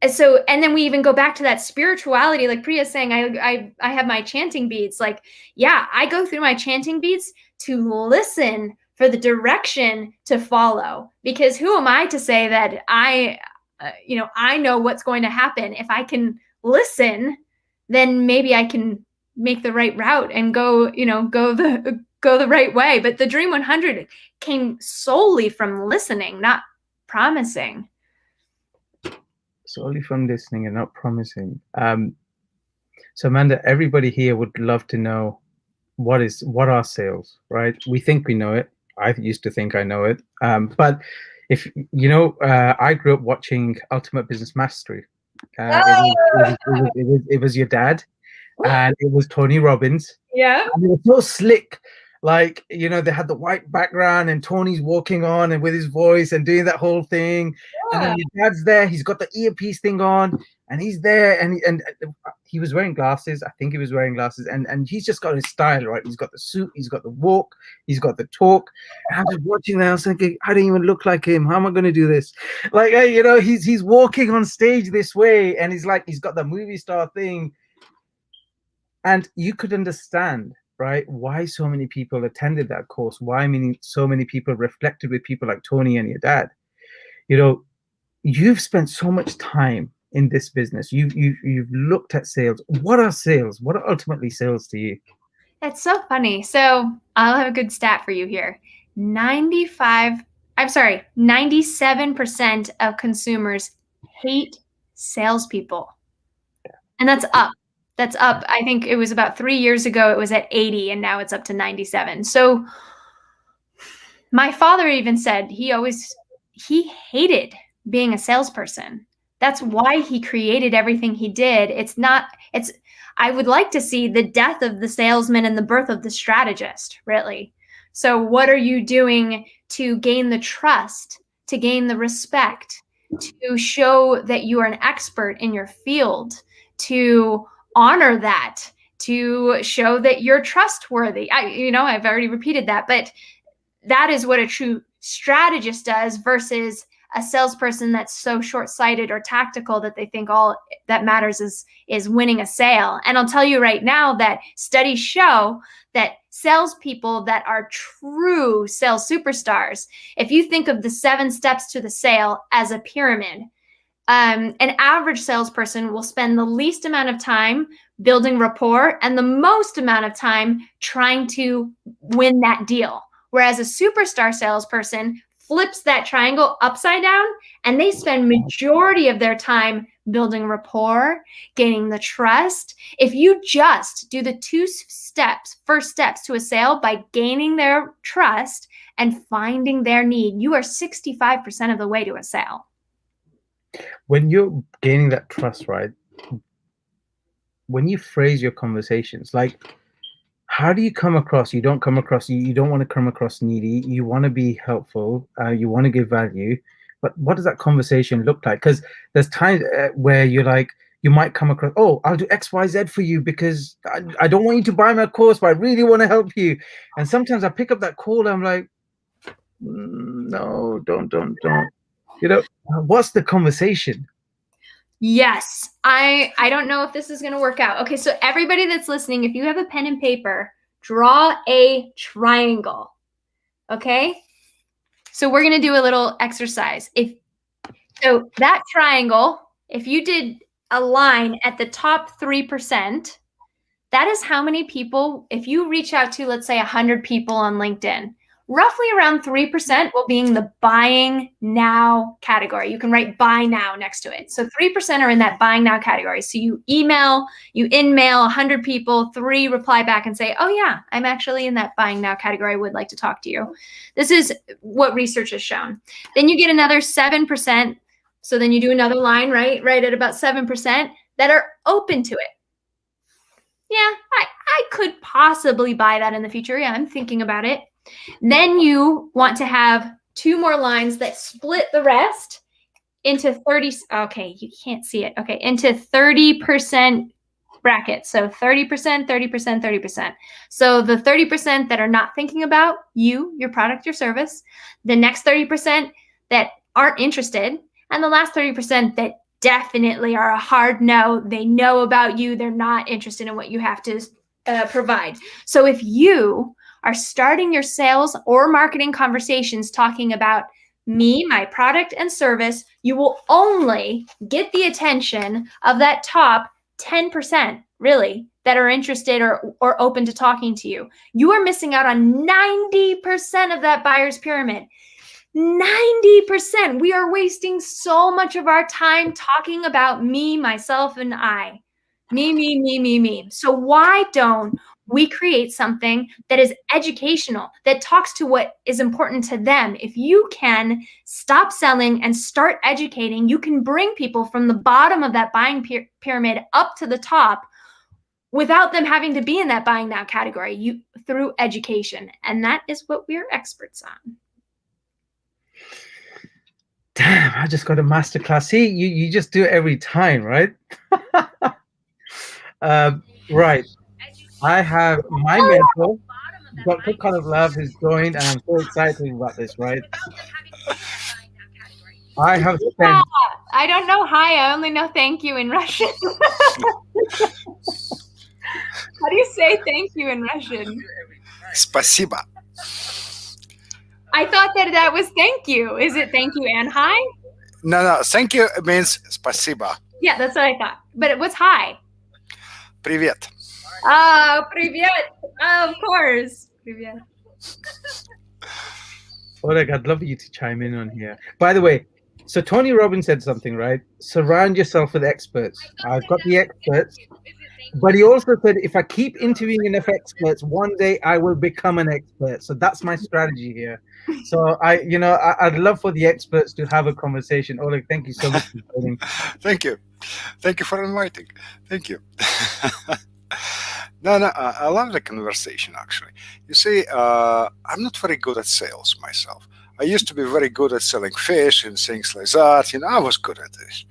So, and then we even go back to that spirituality, like Priya's saying, I have my chanting beads. Like, yeah, I go through my chanting beads to listen for the direction to follow. Because who am I to say that I know what's going to happen? If I can listen, then maybe I can make the right route and go the right way. But the Dream 100 came solely from listening, not promising. Solely from listening and not promising. So Amanda, everybody here would love to know what are sales, right? We think we know it. I used to think I know it. But if I grew up watching Ultimate Business Mastery. It was your dad. And it was Tony Robbins. Yeah. And it was so slick. Like, they had the white background and Tony's walking on and with his voice and doing that whole thing. Yeah. And then your dad's there. He's got the earpiece thing on and he's there. And he was wearing glasses. I think he was wearing glasses. And he's just got his style, right? He's got the suit. He's got the walk. He's got the talk. And I'm just watching that. I was thinking, I don't even look like him. How am I going to do this? Like, he's walking on stage this way. And he's got the movie star thing. And you could understand, right, why so many people attended that course, why so many people reflected with people like Tony and your dad. You've spent so much time in this business? You've looked at sales. What are sales? What are ultimately sales to you? That's so funny. So I'll have a good stat for you here. 97% of consumers hate salespeople. And that's up. That's up. I think it was about 3 years ago, it was at 80, and now it's up to 97. So my father even said he hated being a salesperson. That's why he created everything he did. I would like to see the death of the salesman and the birth of the strategist, really. So what are you doing to gain the trust, to gain the respect, to show that you are an expert in your field, to honor that, to show that you're trustworthy? I've already repeated that, but that is what a true strategist does versus a salesperson that's so short-sighted or tactical that they think all that matters is winning a sale. And I'll tell you right now that studies show that salespeople that are true sales superstars, if you think of the 7 steps to the sale as a pyramid, an average salesperson will spend the least amount of time building rapport and the most amount of time trying to win that deal. Whereas a superstar salesperson flips that triangle upside down, and they spend majority of their time building rapport, gaining the trust. If you just do the first steps to a sale by gaining their trust and finding their need, you are 65% of the way to a sale. When you're gaining that trust, right? When you phrase your conversations, like, how do you come across? You don't come across, you don't want to come across needy. You want to be helpful. You want to give value. But what does that conversation look like? Because there's times where you're like, you might come across, oh, I'll do X, Y, Z for you because I don't want you to buy my course, but I really want to help you. And sometimes I pick up that call and I'm like, no, don't. What's the conversation? Yes. I don't know if this is going to work out. Okay, so everybody that's listening, if you have a pen and paper, draw a triangle. Okay? So we're going to do a little exercise. So that triangle, if you did a line at the top 3%, that is how many people, if you reach out to, let's say, 100 people on LinkedIn, roughly around 3% will be in the buying now category. You can write buy now next to it. So 3% are in that buying now category. So you in-mail 100 people, 3 reply back and say, oh yeah, I'm actually in that buying now category. I would like to talk to you. This is what research has shown. Then you get another 7%. So then you do another line, right at about 7% that are open to it. Yeah, I could possibly buy that in the future. Yeah, I'm thinking about it. Then you want to have 2 more lines that split the rest into 30. Okay, you can't see it. Okay, into 30% brackets. So 30%, 30%, 30%. So the 30% that are not thinking about you, your product, your service, the next 30% that aren't interested, and the last 30% that definitely are a hard no. They know about you. They're not interested in what you have to provide. So if you are starting your sales or marketing conversations talking about me, my product and service, you will only get the attention of that top 10%, really, that are interested or open to talking to you. You are missing out on 90% of that buyer's pyramid. 90%. We are wasting so much of our time talking about me, myself, and I. Me. So why don't we create something that is educational, that talks to what is important to them? If you can stop selling and start educating, you can bring people from the bottom of that buying pyramid up to the top without them having to be in that buying now category, through education. And that is what we're experts on. Damn, I just got a masterclass. See, you just do it every time, right? Right. I have my mentor, Dr. Colin Love, who's joined, and I'm so excited about this, right? I have spent... I don't know hi, I only know thank you in Russian. How do you say thank you in Russian? Спасибо. I thought that was thank you. Is it thank you and hi? No, thank you means спасибо. Yeah, that's what I thought. But what's hi? Привет. Oh, привет. Of course. Привет. Oleg, I'd love you to chime in on here. By the way, so Tony Robbins said something, right? Surround yourself with experts. I've got the experts, but he also said if I keep interviewing enough experts, one day I will become an expert. So that's my strategy here. So I'd love for the experts to have a conversation. Oleg, thank you so much for joining. Thank you. Thank you for inviting. Thank you. No, I love the conversation, actually. You see, I'm not very good at sales myself. I used to be very good at selling fish and things like that. I was good at this.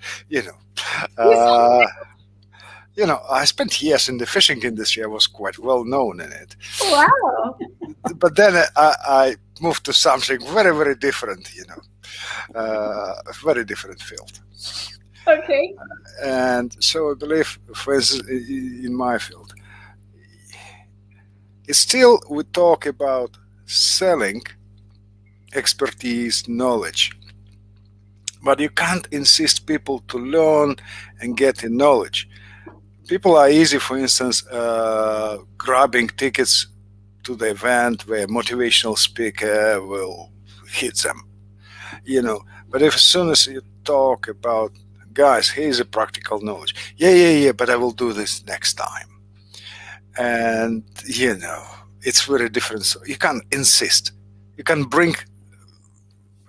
I spent years in the fishing industry. I was quite well known in it. Wow. But then I moved to something very, very different, a very different field. Okay. And so I believe, for instance, in my field, it's still we talk about selling expertise, knowledge, but you can't insist people to learn and get in knowledge. People are easy, for instance, grabbing tickets to the event where a motivational speaker will hit them, But if as soon as you talk about, guys, here's a practical knowledge. Yeah, but I will do this next time. And, it's very different. So you can't insist. You can bring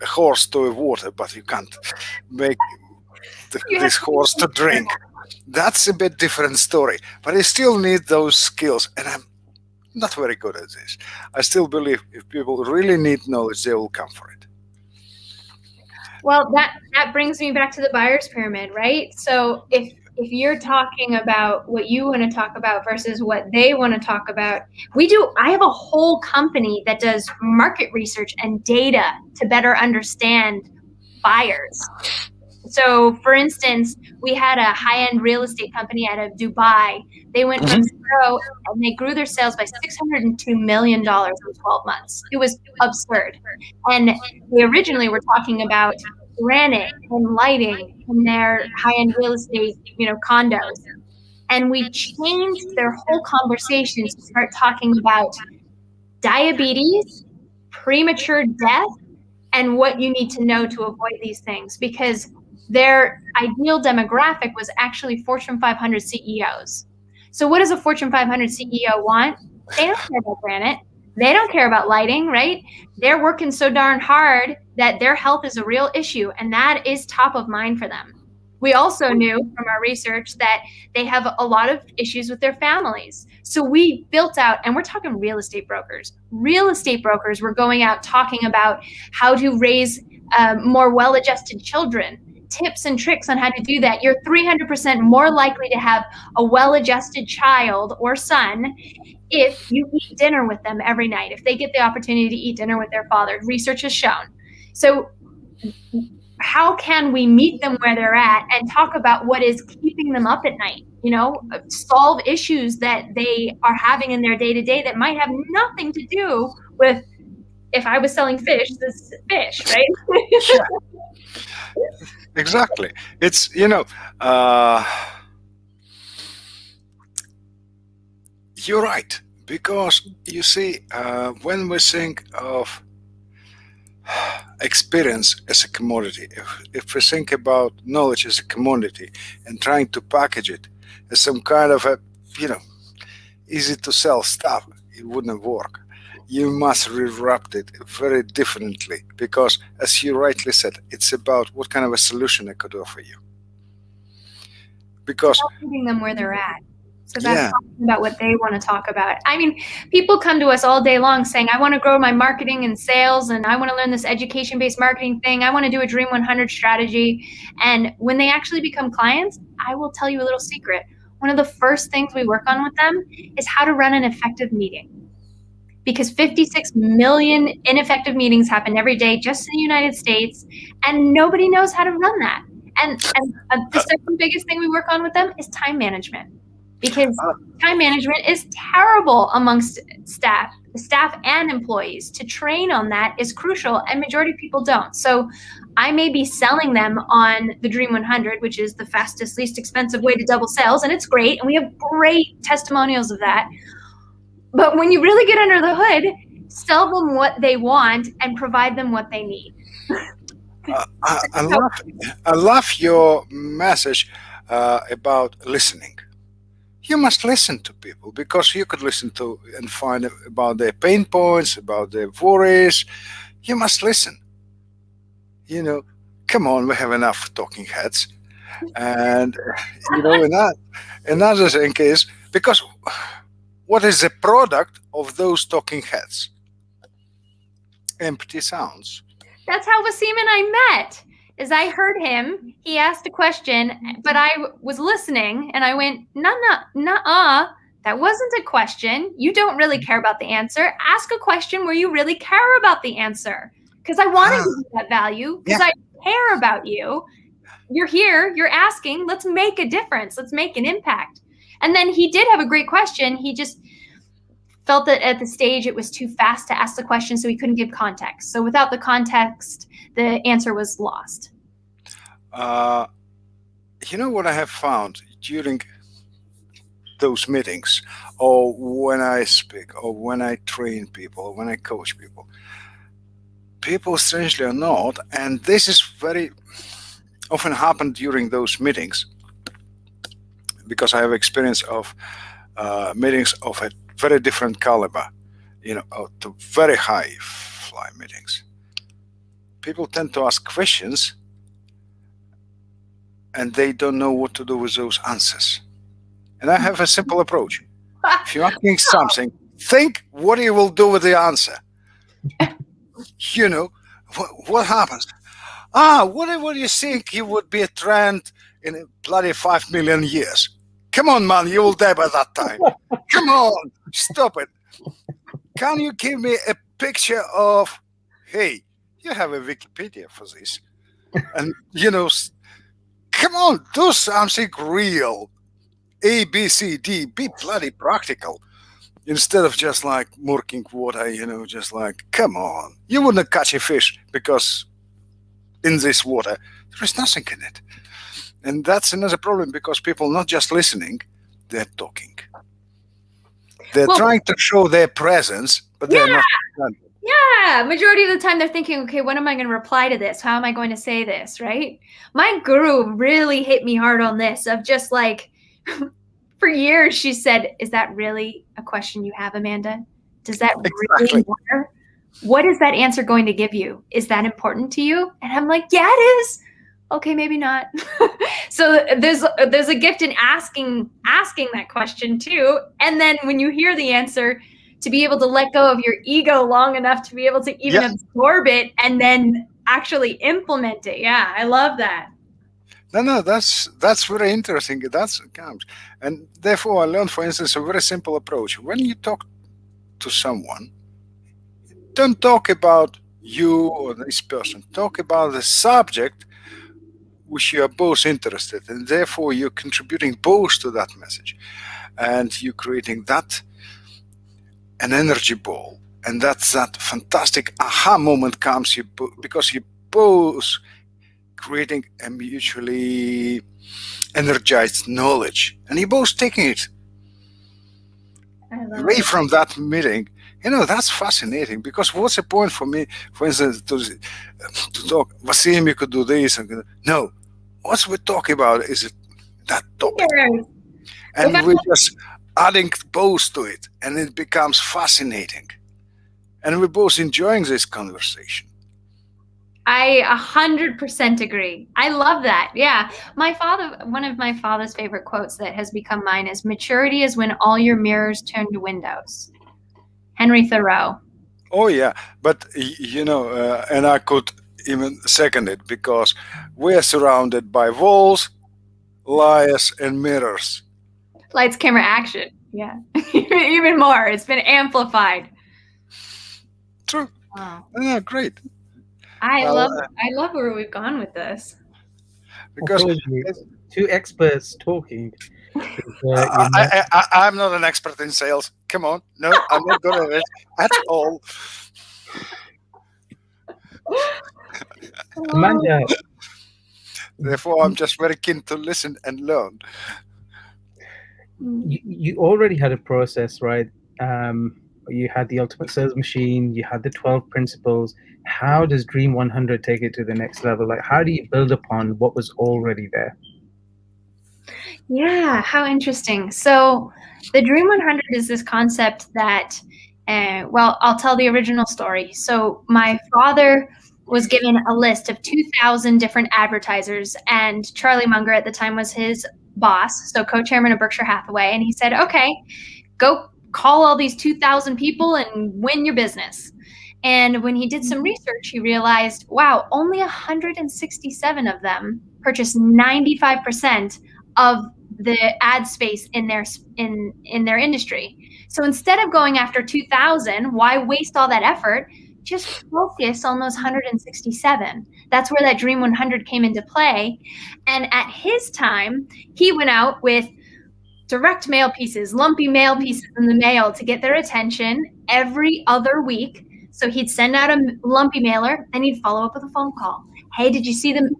a horse to a water, but you can't make this horse to drink. That's a bit different story. But I still need those skills. And I'm not very good at this. I still believe if people really need knowledge, they will come for it. Well, that brings me back to the buyer's pyramid, right? So if you're talking about what you want to talk about versus what they want to talk about, I have a whole company that does market research and data to better understand buyers. So for instance, we had a high-end real estate company out of Dubai. They went from zero and they grew their sales by $602 million in 12 months. It was absurd. And they originally were talking about granite and lighting in their high-end real estate, condos. And we changed their whole conversation to start talking about diabetes, premature death, and what you need to know to avoid these things, because their ideal demographic was actually Fortune 500 CEOs. So what does a Fortune 500 CEO want? They don't care about granite. They don't care about lighting, right? They're working so darn hard that their health is a real issue, and that is top of mind for them. We also knew from our research that they have a lot of issues with their families. So we built out, and we're talking real estate brokers. Real estate brokers were going out talking about how to raise more well-adjusted children, tips and tricks on how to do that. You're 300% more likely to have a well-adjusted child or son if you eat dinner with them every night, if they get the opportunity to eat dinner with their father. Research has shown. So how can we meet them where they're at and talk about what is keeping them up at night? Solve issues that they are having in their day-to-day that might have nothing to do with, if I was selling fish, this is fish, right? Yeah. Exactly. It's, you're right. Because you see, when we think of experience as a commodity, if we think about knowledge as a commodity and trying to package it as some kind of a, easy to sell stuff, it wouldn't work. You must rewrap it very differently, because as you rightly said, it's about what kind of a solution I could offer you. Because meeting them where they're at. So that's talking about what they want to talk about. I mean, people come to us all day long saying, I want to grow my marketing and sales, and I want to learn this education-based marketing thing. I want to do a Dream 100 strategy. And when they actually become clients, I will tell you a little secret. One of the first things we work on with them is how to run an effective meeting. Because 56 million ineffective meetings happen every day just in the United States, and nobody knows how to run that. And the second biggest thing we work on with them is time management. Because time management is terrible amongst staff. the staff and employees. To train on that is crucial, and majority of people don't. So I may be selling them on the Dream 100, which is the fastest, least expensive way to double sales, and it's great, and we have great testimonials of that. But when you really get under the hood, sell them what they want and provide them what they need. I love your message about listening. You must listen to people, because you could listen to and find about their pain points, about their worries. You must listen. Come on, we have enough talking heads. And, another thing is, because what is the product of those talking heads? Empty sounds. That's how Wasim and I met. Is I heard him, he asked a question, but I was listening and I went, nah, that wasn't a question. You don't really care about the answer. Ask a question where you really care about the answer. Because I want to give you that value, because I care about you. You're here, you're asking, let's make a difference. Let's make an impact. And then he did have a great question. He just felt that at the stage it was too fast to ask the question, so he couldn't give context. So without the context, the answer was lost. What I have found during those meetings, or when I speak, or when I train people, or when I coach people, strangely or not, and this is very often happened during those meetings, because I have experience of meetings of a very different caliber, to very high fly meetings. People tend to ask questions and they don't know what to do with those answers. And I have a simple approach. If you're asking something, think what you will do with the answer. What happens? What do you think you would be a trend in a bloody 5 million years? Come on, man, you will die by that time. Come on, stop it. Can you give me a picture of, hey, you have a Wikipedia for this. And, come on, do something real. A, B, C, D, be bloody practical. Instead of just like murking water, just like, come on. You wouldn't catch a fish because in this water, there is nothing in it. And that's another problem, because people not just listening, they're talking. They're trying to show their presence, but they're not. Yeah, majority of the time they're thinking, okay, what am I going to reply to this? How am I going to say this, right? My guru really hit me hard on this, of just like, for years she said, is that really a question you have, Amanda? Does that really matter? What is that answer going to give you? Is that important to you? And I'm like, yeah, it is. Okay, maybe not. So there's a gift in asking that question too. And then when you hear the answer, to be able to let go of your ego long enough to be able to even absorb it and then actually implement it. Yeah, I love that. No, that's very interesting. That's counts. And therefore I learned, for instance, a very simple approach. When you talk to someone, don't talk about you or this person. Talk about the subject which you are both interested in. And therefore you're contributing both to that message. And you're creating an energy ball. And that's that fantastic aha moment comes because you both creating a mutually energized knowledge. And you're both taking it away from that meeting. That's fascinating, because what's the point for me, for instance, to talk, Wasim, you could do this. No, what we're talking about is that topic. And we're just adding both to it, and it becomes fascinating. And we're both enjoying this conversation. I 100% agree. I love that. Yeah. One of my father's favorite quotes that has become mine is, maturity is when all your mirrors turn to windows. Henry Thoreau. Oh, yeah. But, and I could even second it, because we're surrounded by walls, liars, and mirrors. Lights, camera, action. Yeah. Even more. It's been amplified. True. Wow. Yeah, great. I love where we've gone with this. Because two experts talking. I'm not an expert in sales. Come on. No, I'm not good at it at all. Amanda, Therefore, I'm just very keen to listen and learn. you already had a process, right? You had the ultimate sales machine, you had the 12 principles. How does Dream 100 take it to the next level? Like, how do you build upon what was already there? Yeah, how interesting. So the Dream 100 is this concept that, well, I'll tell the original story. So my father was given a list of 2,000 different advertisers, and Charlie Munger at the time was his boss, so co-chairman of Berkshire Hathaway, and he said, okay, go call all these 2,000 people and win your business. And when he did some research, he realized, wow, only 167 of them purchased 95% of the ad space in their industry. So instead of going after 2,000, why waste all that effort? Just focus on those 167. That's where that Dream 100 came into play. And at his time, he went out with direct mail pieces, lumpy mail pieces in the mail to get their attention every other week. So he'd send out a lumpy mailer and he'd follow up with a phone call. Hey, did you see the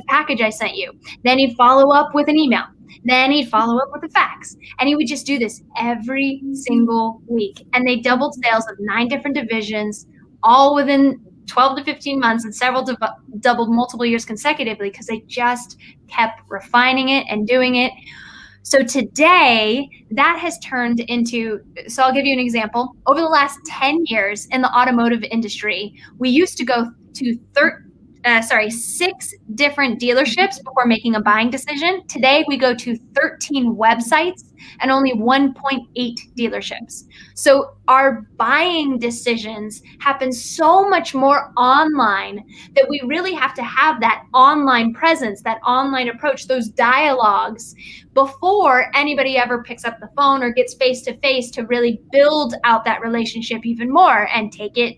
package I sent you? Then he'd follow up with an email. Then he'd follow up with a fax. And he would just do this every single week. And they doubled sales of 9 different divisions, all within 12 to 15 months, and several doubled multiple years consecutively because they just kept refining it and doing it. So today, that has turned into, so I'll give you an example. Over the last 10 years in the automotive industry, we used to go to 6 different dealerships before making a buying decision. Today, we go to 13 websites and only 1.8 dealerships. So our buying decisions happen so much more online that we really have to have that online presence, that online approach, those dialogues before anybody ever picks up the phone or gets face-to-face to really build out that relationship even more and take it,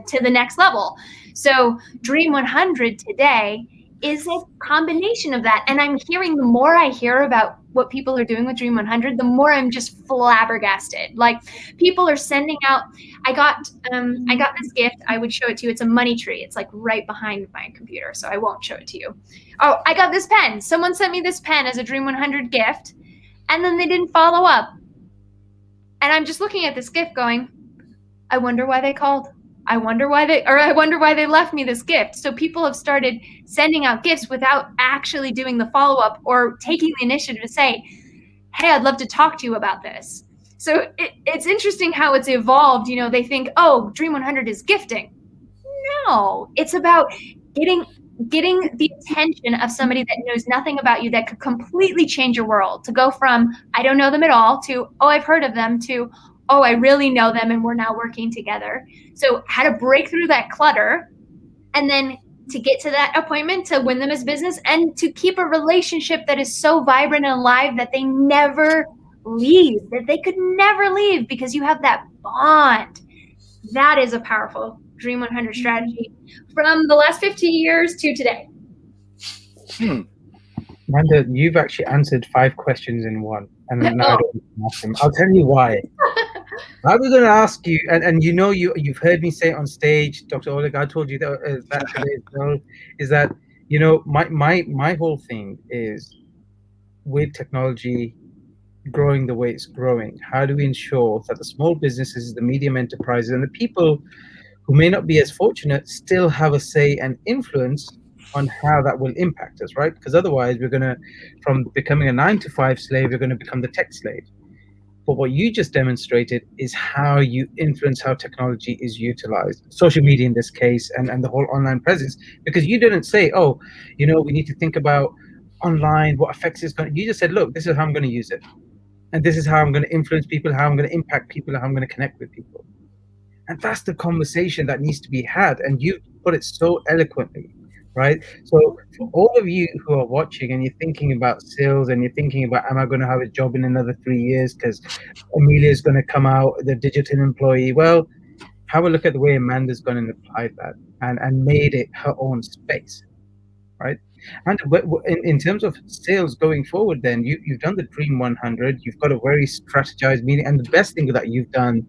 to the next level. So Dream 100 today is a combination of that. And I'm hearing, the more I hear about what people are doing with Dream 100, the more I'm just flabbergasted. Like, people are sending out, I got this gift. I would show it to you. It's a money tree. It's like right behind my computer, so I won't show it to you. Oh, I got this pen. Someone sent me this pen as a Dream 100 gift, and then they didn't follow up. And I'm just looking at this gift going, I wonder why they called. I wonder why they left me this gift. So people have started sending out gifts without actually doing the follow-up or taking the initiative to say, hey, I'd love to talk to you about this. So it's interesting how it's evolved. They think, oh, Dream 100 is gifting. No, it's about getting the attention of somebody that knows nothing about you, that could completely change your world, to go from, I don't know them at all, to, oh, I've heard of them, to, oh, I really know them and we're now working together. So how to break through that clutter, and then to get to that appointment, to win them as business, and to keep a relationship that is so vibrant and alive that they never leave, that they could never leave, because you have that bond. That is a powerful Dream 100 strategy from the last 50 years to today. Amanda, you've actually answered 5 questions in one, and now I don't ask them. I'll tell you why. I was going to ask you, and you've heard me say on stage, Dr. Oleg, I told you that today as well, is that my whole thing is, with technology growing the way it's growing, how do we ensure that the small businesses, the medium enterprises, and the people who may not be as fortunate still have a say and influence on how that will impact us, right? Because otherwise we're going to, from becoming a 9-to-5 slave, we're going to become the tech slave. But what you just demonstrated is how you influence how technology is utilized, social media in this case, and the whole online presence. Because you didn't say, oh, we need to think about online, what effects it's going to. You just said, look, this is how I'm going to use it. And this is how I'm going to influence people, how I'm going to impact people, how I'm going to connect with people. And that's the conversation that needs to be had. And you put it so eloquently, right? So for all of you who are watching and you're thinking about sales and you're thinking about, am I going to have a job in another 3 years because Amelia's going to come out, the digital employee? Well, have a look at the way Amanda's gone and applied that and made it her own space, right? And in terms of sales going forward, then you've done the Dream 100. You've got a very strategized meeting, and the best thing that you've done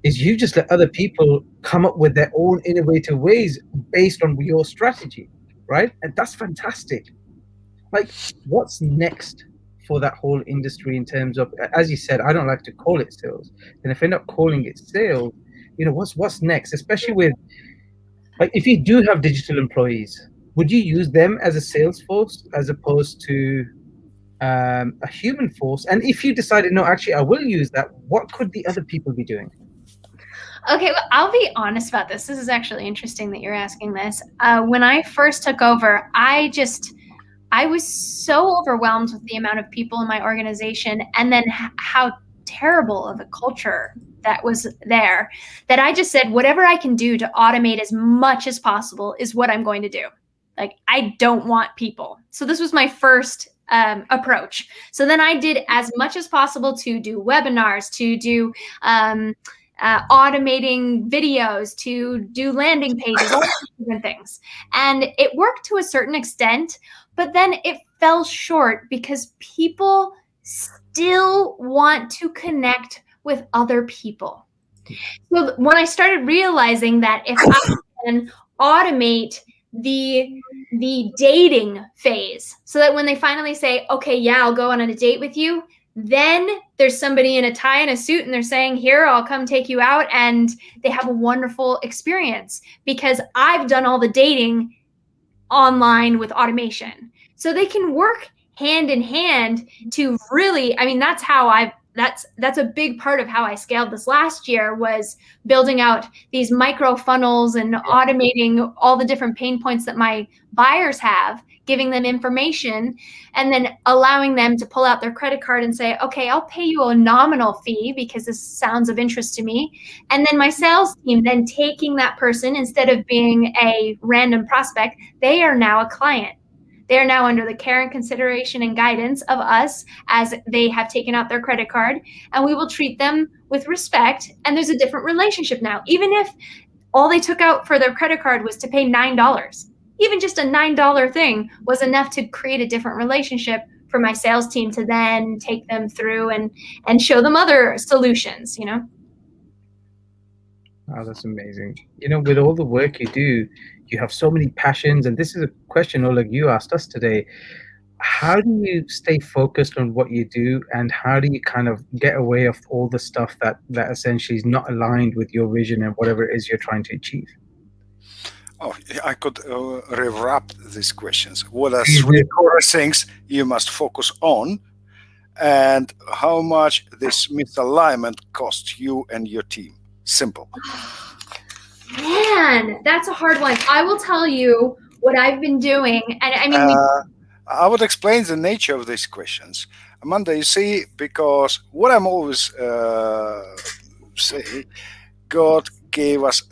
is you just let other people come up with their own innovative ways based on your strategy, right? And that's fantastic. Like, what's next for that whole industry in terms of, as you said, I don't like to call it sales. And if you're not calling it sales, what's next? Especially with, like, if you do have digital employees, would you use them as a sales force as opposed to a human force? And if you decided, no, actually, I will use that, what could the other people be doing? Okay, well, I'll be honest about this. This is actually interesting that you're asking this. When I first took over, I was so overwhelmed with the amount of people in my organization, and then how terrible of a culture that was there, that I just said, whatever I can do to automate as much as possible is what I'm going to do. Like, I don't want people. So this was my first approach. So then I did as much as possible to do webinars, to do automating videos, to do landing pages, all these different things. And it worked to a certain extent, but then it fell short because people still want to connect with other people. So when I started realizing that if I can automate the dating phase, so that when they finally say, okay, yeah, I'll go on a date with you, then there's somebody in a tie and a suit and they're saying, here, I'll come take you out. And they have a wonderful experience because I've done all the dating online with automation. So they can work hand in hand to really, I mean, that's a big part of how I scaled this last year, was building out these micro funnels and automating all the different pain points that my buyers have, giving them information, and then allowing them to pull out their credit card and say, okay, I'll pay you a nominal fee because this sounds of interest to me. And then my sales team then taking that person, instead of being a random prospect, they are now a client. They are now under the care and consideration and guidance of us as they have taken out their credit card, and we will treat them with respect. And there's a different relationship now. Even if all they took out for their credit card was to pay $9, even just a $9 thing was enough to create a different relationship for my sales team to then take them through and show them other solutions, Oh, that's amazing. With all the work you do, you have so many passions, and this is a question, Oleg, you asked us today. How do you stay focused on what you do, and how do you kind of get away of all the stuff that essentially is not aligned with your vision and whatever it is you're trying to achieve? Oh, I could rewrap these questions. What are three core things you must focus on, and how much this misalignment costs you and your team? Simple. Man, that's a hard one. I will tell you what I've been doing. And I mean, I would explain the nature of these questions. Amanda, you see, because what I'm always say, God gave us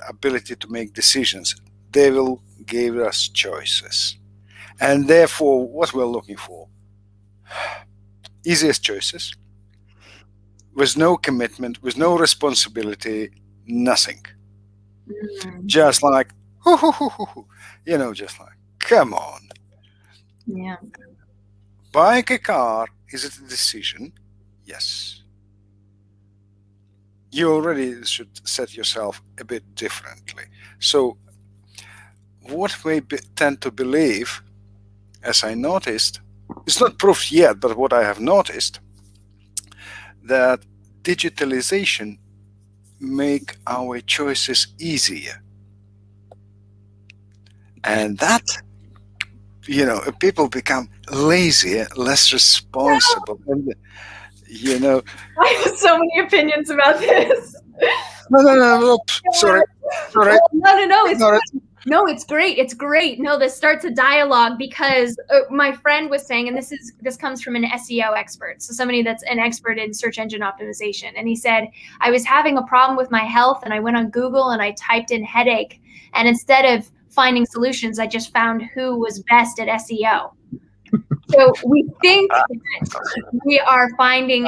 ability to make decisions. Devil gave us choices. And therefore, what we're looking for? Easiest choices, with no commitment, with no responsibility, nothing. Just like, just like, come on. Yeah. Buying a car, is it a decision? Yes. You already should set yourself a bit differently. So what we tend to believe, as I noticed, it's not proof yet, but what I have noticed, that digitalization make our choices easier. And that, people become lazier, less responsible. And, I have so many opinions about this. No. Sorry. No, it's great. It's great. No, this starts a dialogue because my friend was saying, and this comes from an SEO expert, so somebody that's an expert in search engine optimization. And he said, I was having a problem with my health, and I went on Google and I typed in headache, and instead of finding solutions, I just found who was best at SEO. So we think that we're finding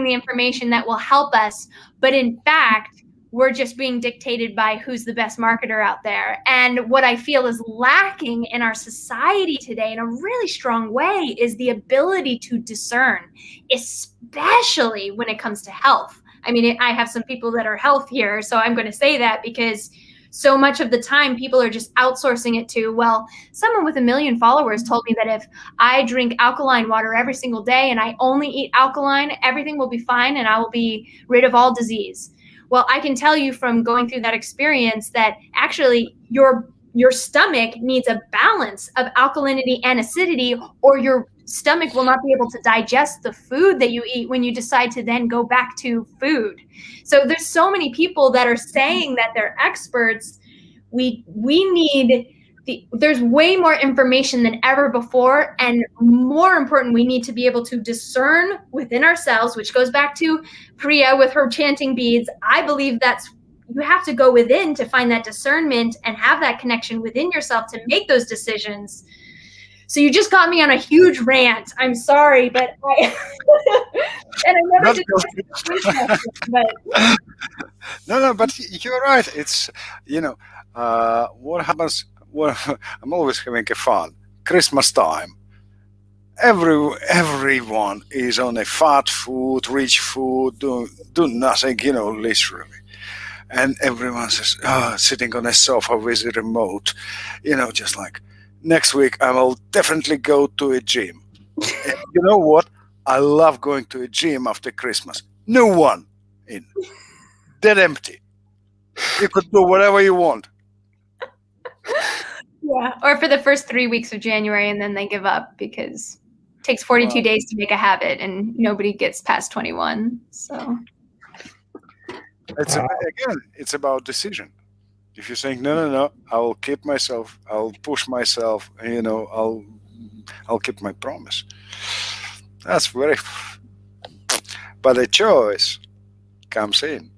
the information that will help us, but in fact, we're just being dictated by who's the best marketer out there. And what I feel is lacking in our society today in a really strong way is the ability to discern, especially when it comes to health. I mean, I have some people that are health here, so I'm going to say that because so much of the time people are just outsourcing it to, well, someone with 1 million followers told me that if I drink alkaline water every single day and I only eat alkaline, everything will be fine and I will be rid of all disease. Well, I can tell you from going through that experience that actually your stomach needs a balance of alkalinity and acidity, or your stomach will not be able to digest the food that you eat when you decide to then go back to food. So there's so many people that are saying that they're experts. We need there's way more information than ever before, and more important, we need to be able to discern within ourselves, which goes back to Priya with her chanting beads. I believe you have to go within to find that discernment and have that connection within yourself to make those decisions. So you just got me on a huge rant. I'm sorry, but and I never did but No, but you're right. It's, what happens. Well, I'm always having a fun. Christmas time. Everyone is on a fat food, rich food, do nothing, literally. And everyone's just sitting on a sofa with a remote, just like, next week I will definitely go to a gym. And you know what? I love going to a gym after Christmas. No one in. Dead empty. You could do whatever you want. Yeah, or for the first 3 weeks of January, and then they give up because it takes 42 days to make a habit, and nobody gets past 21. So it's about decision. If you're saying no, I will keep myself, I'll push myself, I'll keep my promise. That's very. But the choice comes in.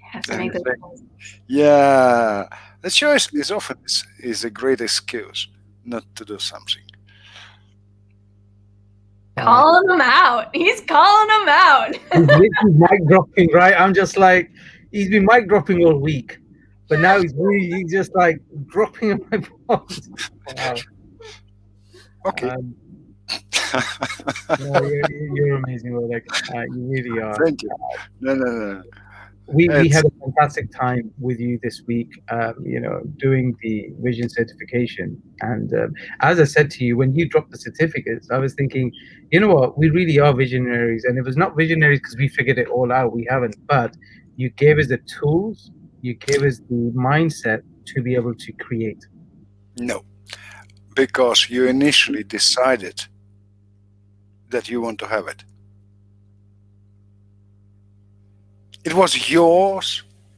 Have to make the choice. Yeah. The choice is often is a great excuse not to do something. Calling him out. He's calling him out. He's mic dropping, right? I'm just like, he's been mic dropping all week, but now he's just like dropping in my bones. Wow. Okay. No, you're amazing, Oleg. You really are. Thank you. No. We had a fantastic time with you this week, doing the vision certification. And as I said to you, when you dropped the certificates, I was thinking, you know what, we really are visionaries. And it was not visionaries because we figured it all out. We haven't. But you gave us the tools, you gave us the mindset to be able to create. No, because you initially decided that you want to have it. It was your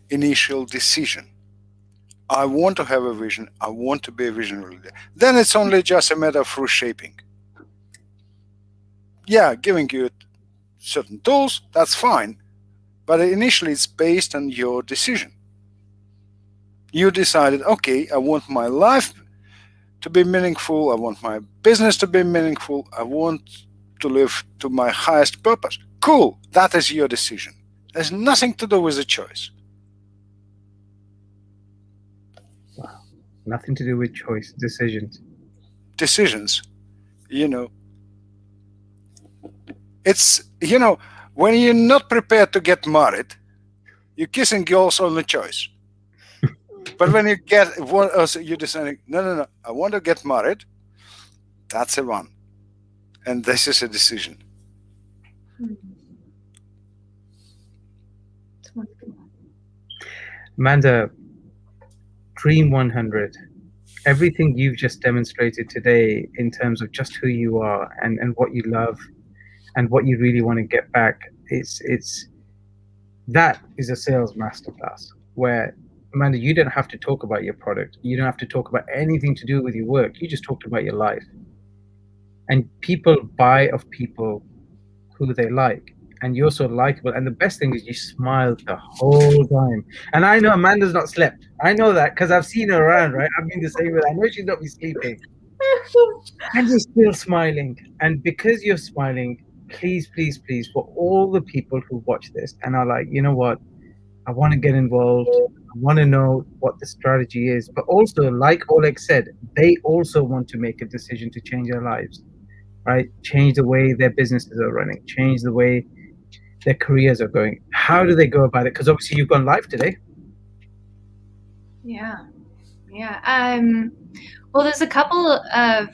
initial decision. I want to have a vision. I want to be a visionary leader. Then it's only just a matter of reshaping. Yeah, giving you certain tools, that's fine. But initially it's based on your decision. You decided, okay, I want my life to be meaningful. I want my business to be meaningful. I want to live to my highest purpose. Cool, that is your decision. There's nothing to do with the choice. Wow. Nothing to do with choice, decisions. Decisions, it's, when you're not prepared to get married, you're kissing girls on the choice. But when you you're deciding, no, I want to get married, that's a one. And this is a decision. Amanda, Dream 100, everything you've just demonstrated today in terms of just who you are and what you love and what you really want to get back, that is a sales masterclass where, Amanda, you don't have to talk about your product. You don't have to talk about anything to do with your work. You just talked about your life. And people buy of people who they like. And you're so likable. And the best thing is you smiled the whole time. And I know Amanda's not slept. I know that because I've seen her around, right? I've been the same with her. I know she's not been sleeping. And you're still smiling. And because you're smiling, please, for all the people who watch this and are like, you know what? I want to get involved. I want to know what the strategy is. But also, like Oleg said, they also want to make a decision to change their lives, right? Change the way their businesses are running, change the way their careers are going. How do they go about it? Because obviously you've gone live today. Yeah. Well, there's a couple of,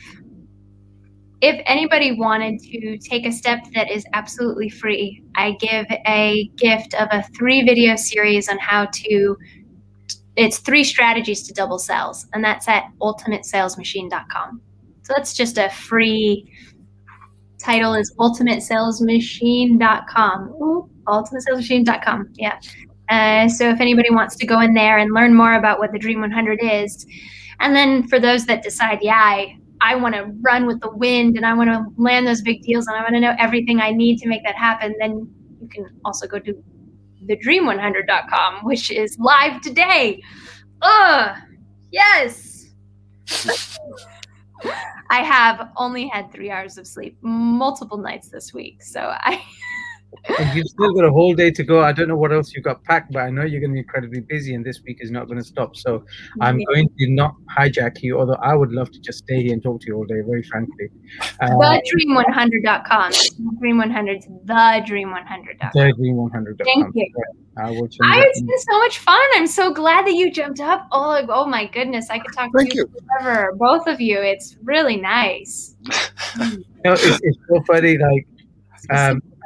if anybody wanted to take a step that is absolutely free, I give a gift of a 3-video series on how to, it's 3 strategies to double sales, and that's at ultimatesalesmachine.com. So that's just a free title, is ultimatesalesmachine.com. Ooh, ultimatesalesmachine.com. Yeah. So if anybody wants to go in there and learn more about what the Dream 100 is, and then for those that decide, I want to run with the wind and I want to land those big deals and I want to know everything I need to make that happen, then you can also go to thedream100.com, which is live today. Yes. I have only had 3 hours of sleep multiple nights this week. So And you've still got a whole day to go. I don't know what else you've got packed, but I know you're going to be incredibly busy and this week is not going to stop. So I'm going to not hijack you, although I would love to just stay here and talk to you all day, very frankly. Thedream100.com. Dream100 to thedream100.com. Thedream100.com. Thank you. It's been so much fun. I'm so glad that you jumped up. Oh my goodness. I could talk to you forever. Both of you. It's really nice. It's so funny. Like,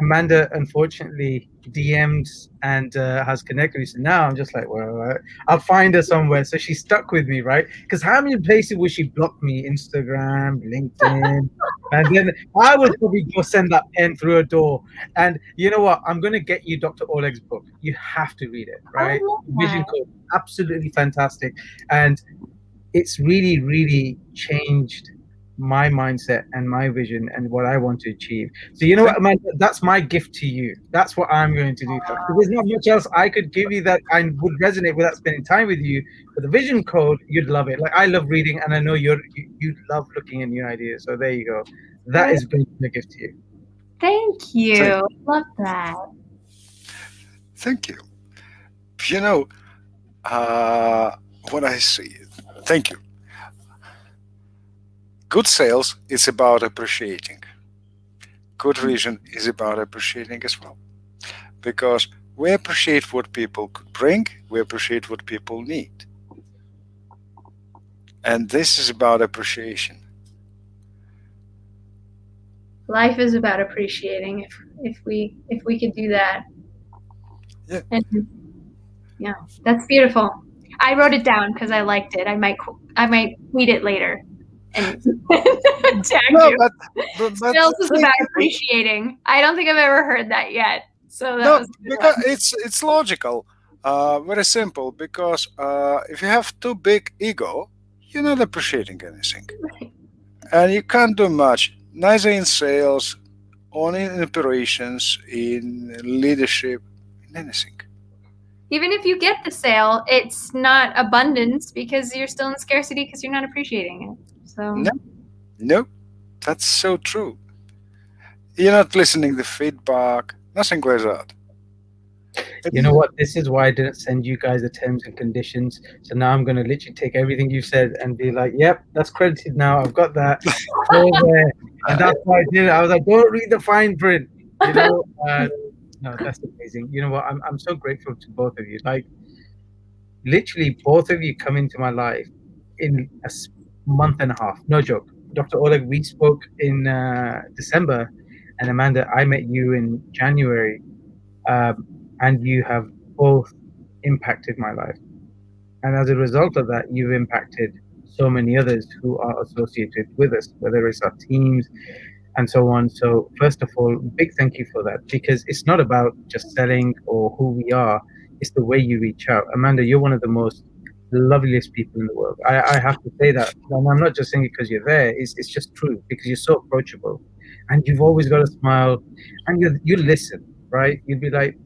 Amanda unfortunately DMs and has connected with me. So now I'm just like, well, I'll find her somewhere. So she's stuck with me, right? Because how many places would she block me? Instagram, LinkedIn. And then I would probably go send that pen through a door. And you know what? I'm going to get you Dr. Oleg's book. You have to read it, right? Vision Code, absolutely fantastic. And it's really, really changed my mindset and my vision and what I want to achieve. So you know what, Amanda, that's my gift to you. That's what I'm going to do. There's not much else I could give you that I would resonate without spending time with you. But the Vision Code, you'd love it. Like, I love reading, and I know you love looking at new ideas. So there you go. That is going to be a gift to you. Thank you. Love that. Thank you. You know, what I see. Thank you. Good sales is about appreciating. Good vision is about appreciating as well. Because we appreciate what people could bring, we appreciate what people need. And this is about appreciation. Life is about appreciating if we could do that. Yeah. And yeah, that's beautiful. I wrote it down because I liked it. I might tweet it later. And tag you. But sales is about appreciating. I don't think I've ever heard that yet. So that was because it's logical, very simple. Because if you have too big ego, you're not appreciating anything, and you can't do much, neither in sales, or in operations, in leadership, in anything. Even if you get the sale, it's not abundance because you're still in scarcity because you're not appreciating it. So no, that's so true. You're not listening to feedback, nothing like that. You know what? This is why I didn't send you guys the terms and conditions. So now I'm going to literally take everything you said and be like, yep, that's credited now. I've got that. And that's why I did it. I was like, don't read the fine print. You know, no, that's amazing. You know what? I'm so grateful to both of you. Like, literally, both of you come into my life in a month and a half. No joke. Dr. Oleg, we spoke in December, and Amanda, I met you in January, and you have both impacted my life. And as a result of that, you've impacted so many others who are associated with us, whether it's our teams and so on. So first of all, big thank you for that, because it's not about just selling or who we are. It's the way you reach out. Amanda, you're one of the most loveliest people in the world. I have to say that. And I'm not just saying it because you're there. It's just true, because you're so approachable. And you've always got a smile. And you listen, right? You'd be like,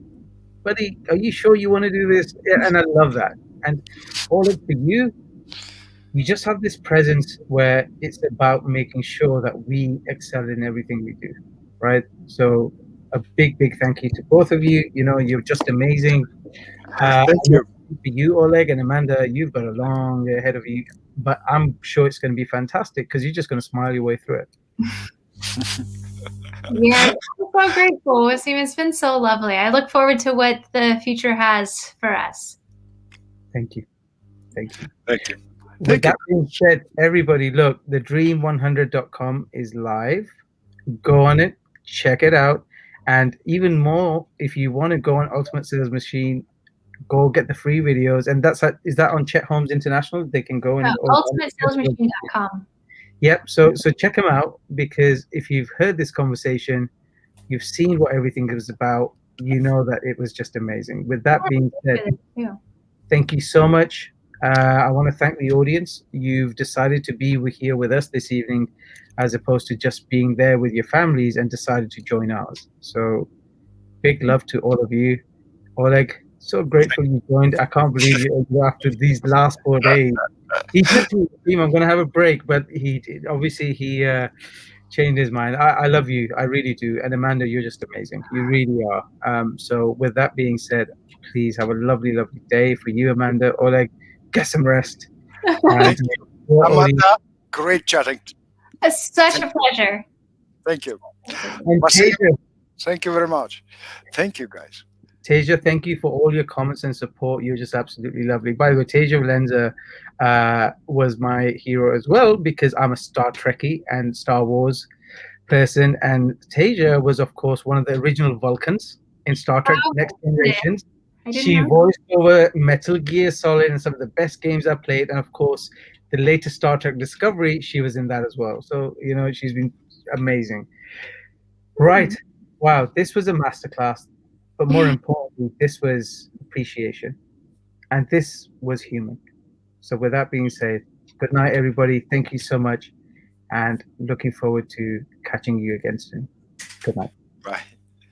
buddy, are you sure you want to do this? Yeah, and I love that. And all of for you, you just have this presence where it's about making sure that we excel in everything we do, right? So a big, big thank you to both of you. You know, you're just amazing. Thank you. For you, Oleg and Amanda, you've got a long way ahead of you, but I'm sure it's going to be fantastic because you're just going to smile your way through it. Yeah, I'm so grateful. It's been so lovely. I look forward to what the future has for us. Thank you. Thank you. Thank you. With that being said, everybody, look, the dream100.com is live. Go on it, check it out. And even more, if you want to go on Ultimate Sales Machine, go get the free videos. And is that on Chet Holmes International? They can go and ultimatesalesmachine.com. Yep. So check them out, because if you've heard this conversation, you've seen what everything is about, you know that it was just amazing. With that being said, thank you so much. I want to thank the audience. You've decided to be here with us this evening, as opposed to just being there with your families, and decided to join ours. So big love to all of you. Oleg, so grateful you joined. I can't believe you after these last 4 days. He said to him, I'm going to have a break, but he changed his mind. I love you. I really do. And Amanda, you're just amazing. You really are. So with that being said, please have a lovely, lovely day. For you, Amanda, Oleg, get some rest. Thank you. Amanda, great chatting. It's such a pleasure. Thank you. And Teja, thank you very much. Thank you, guys. Teja, thank you for all your comments and support. You're just absolutely lovely. By the way, Teja Valenza was my hero as well, because I'm a Star Trekkie and Star Wars person. And Teja was, of course, one of the original Vulcans in Star Trek Next Generation. She voiced over Metal Gear Solid and some of the best games I played. And, of course, the latest Star Trek Discovery, she was in that as well. So, you know, she's been amazing. Right. Wow. This was a masterclass. But more importantly, this was appreciation. And this was human. So with that being said, good night, everybody. Thank you so much. And looking forward to catching you again soon. Good night. Bye.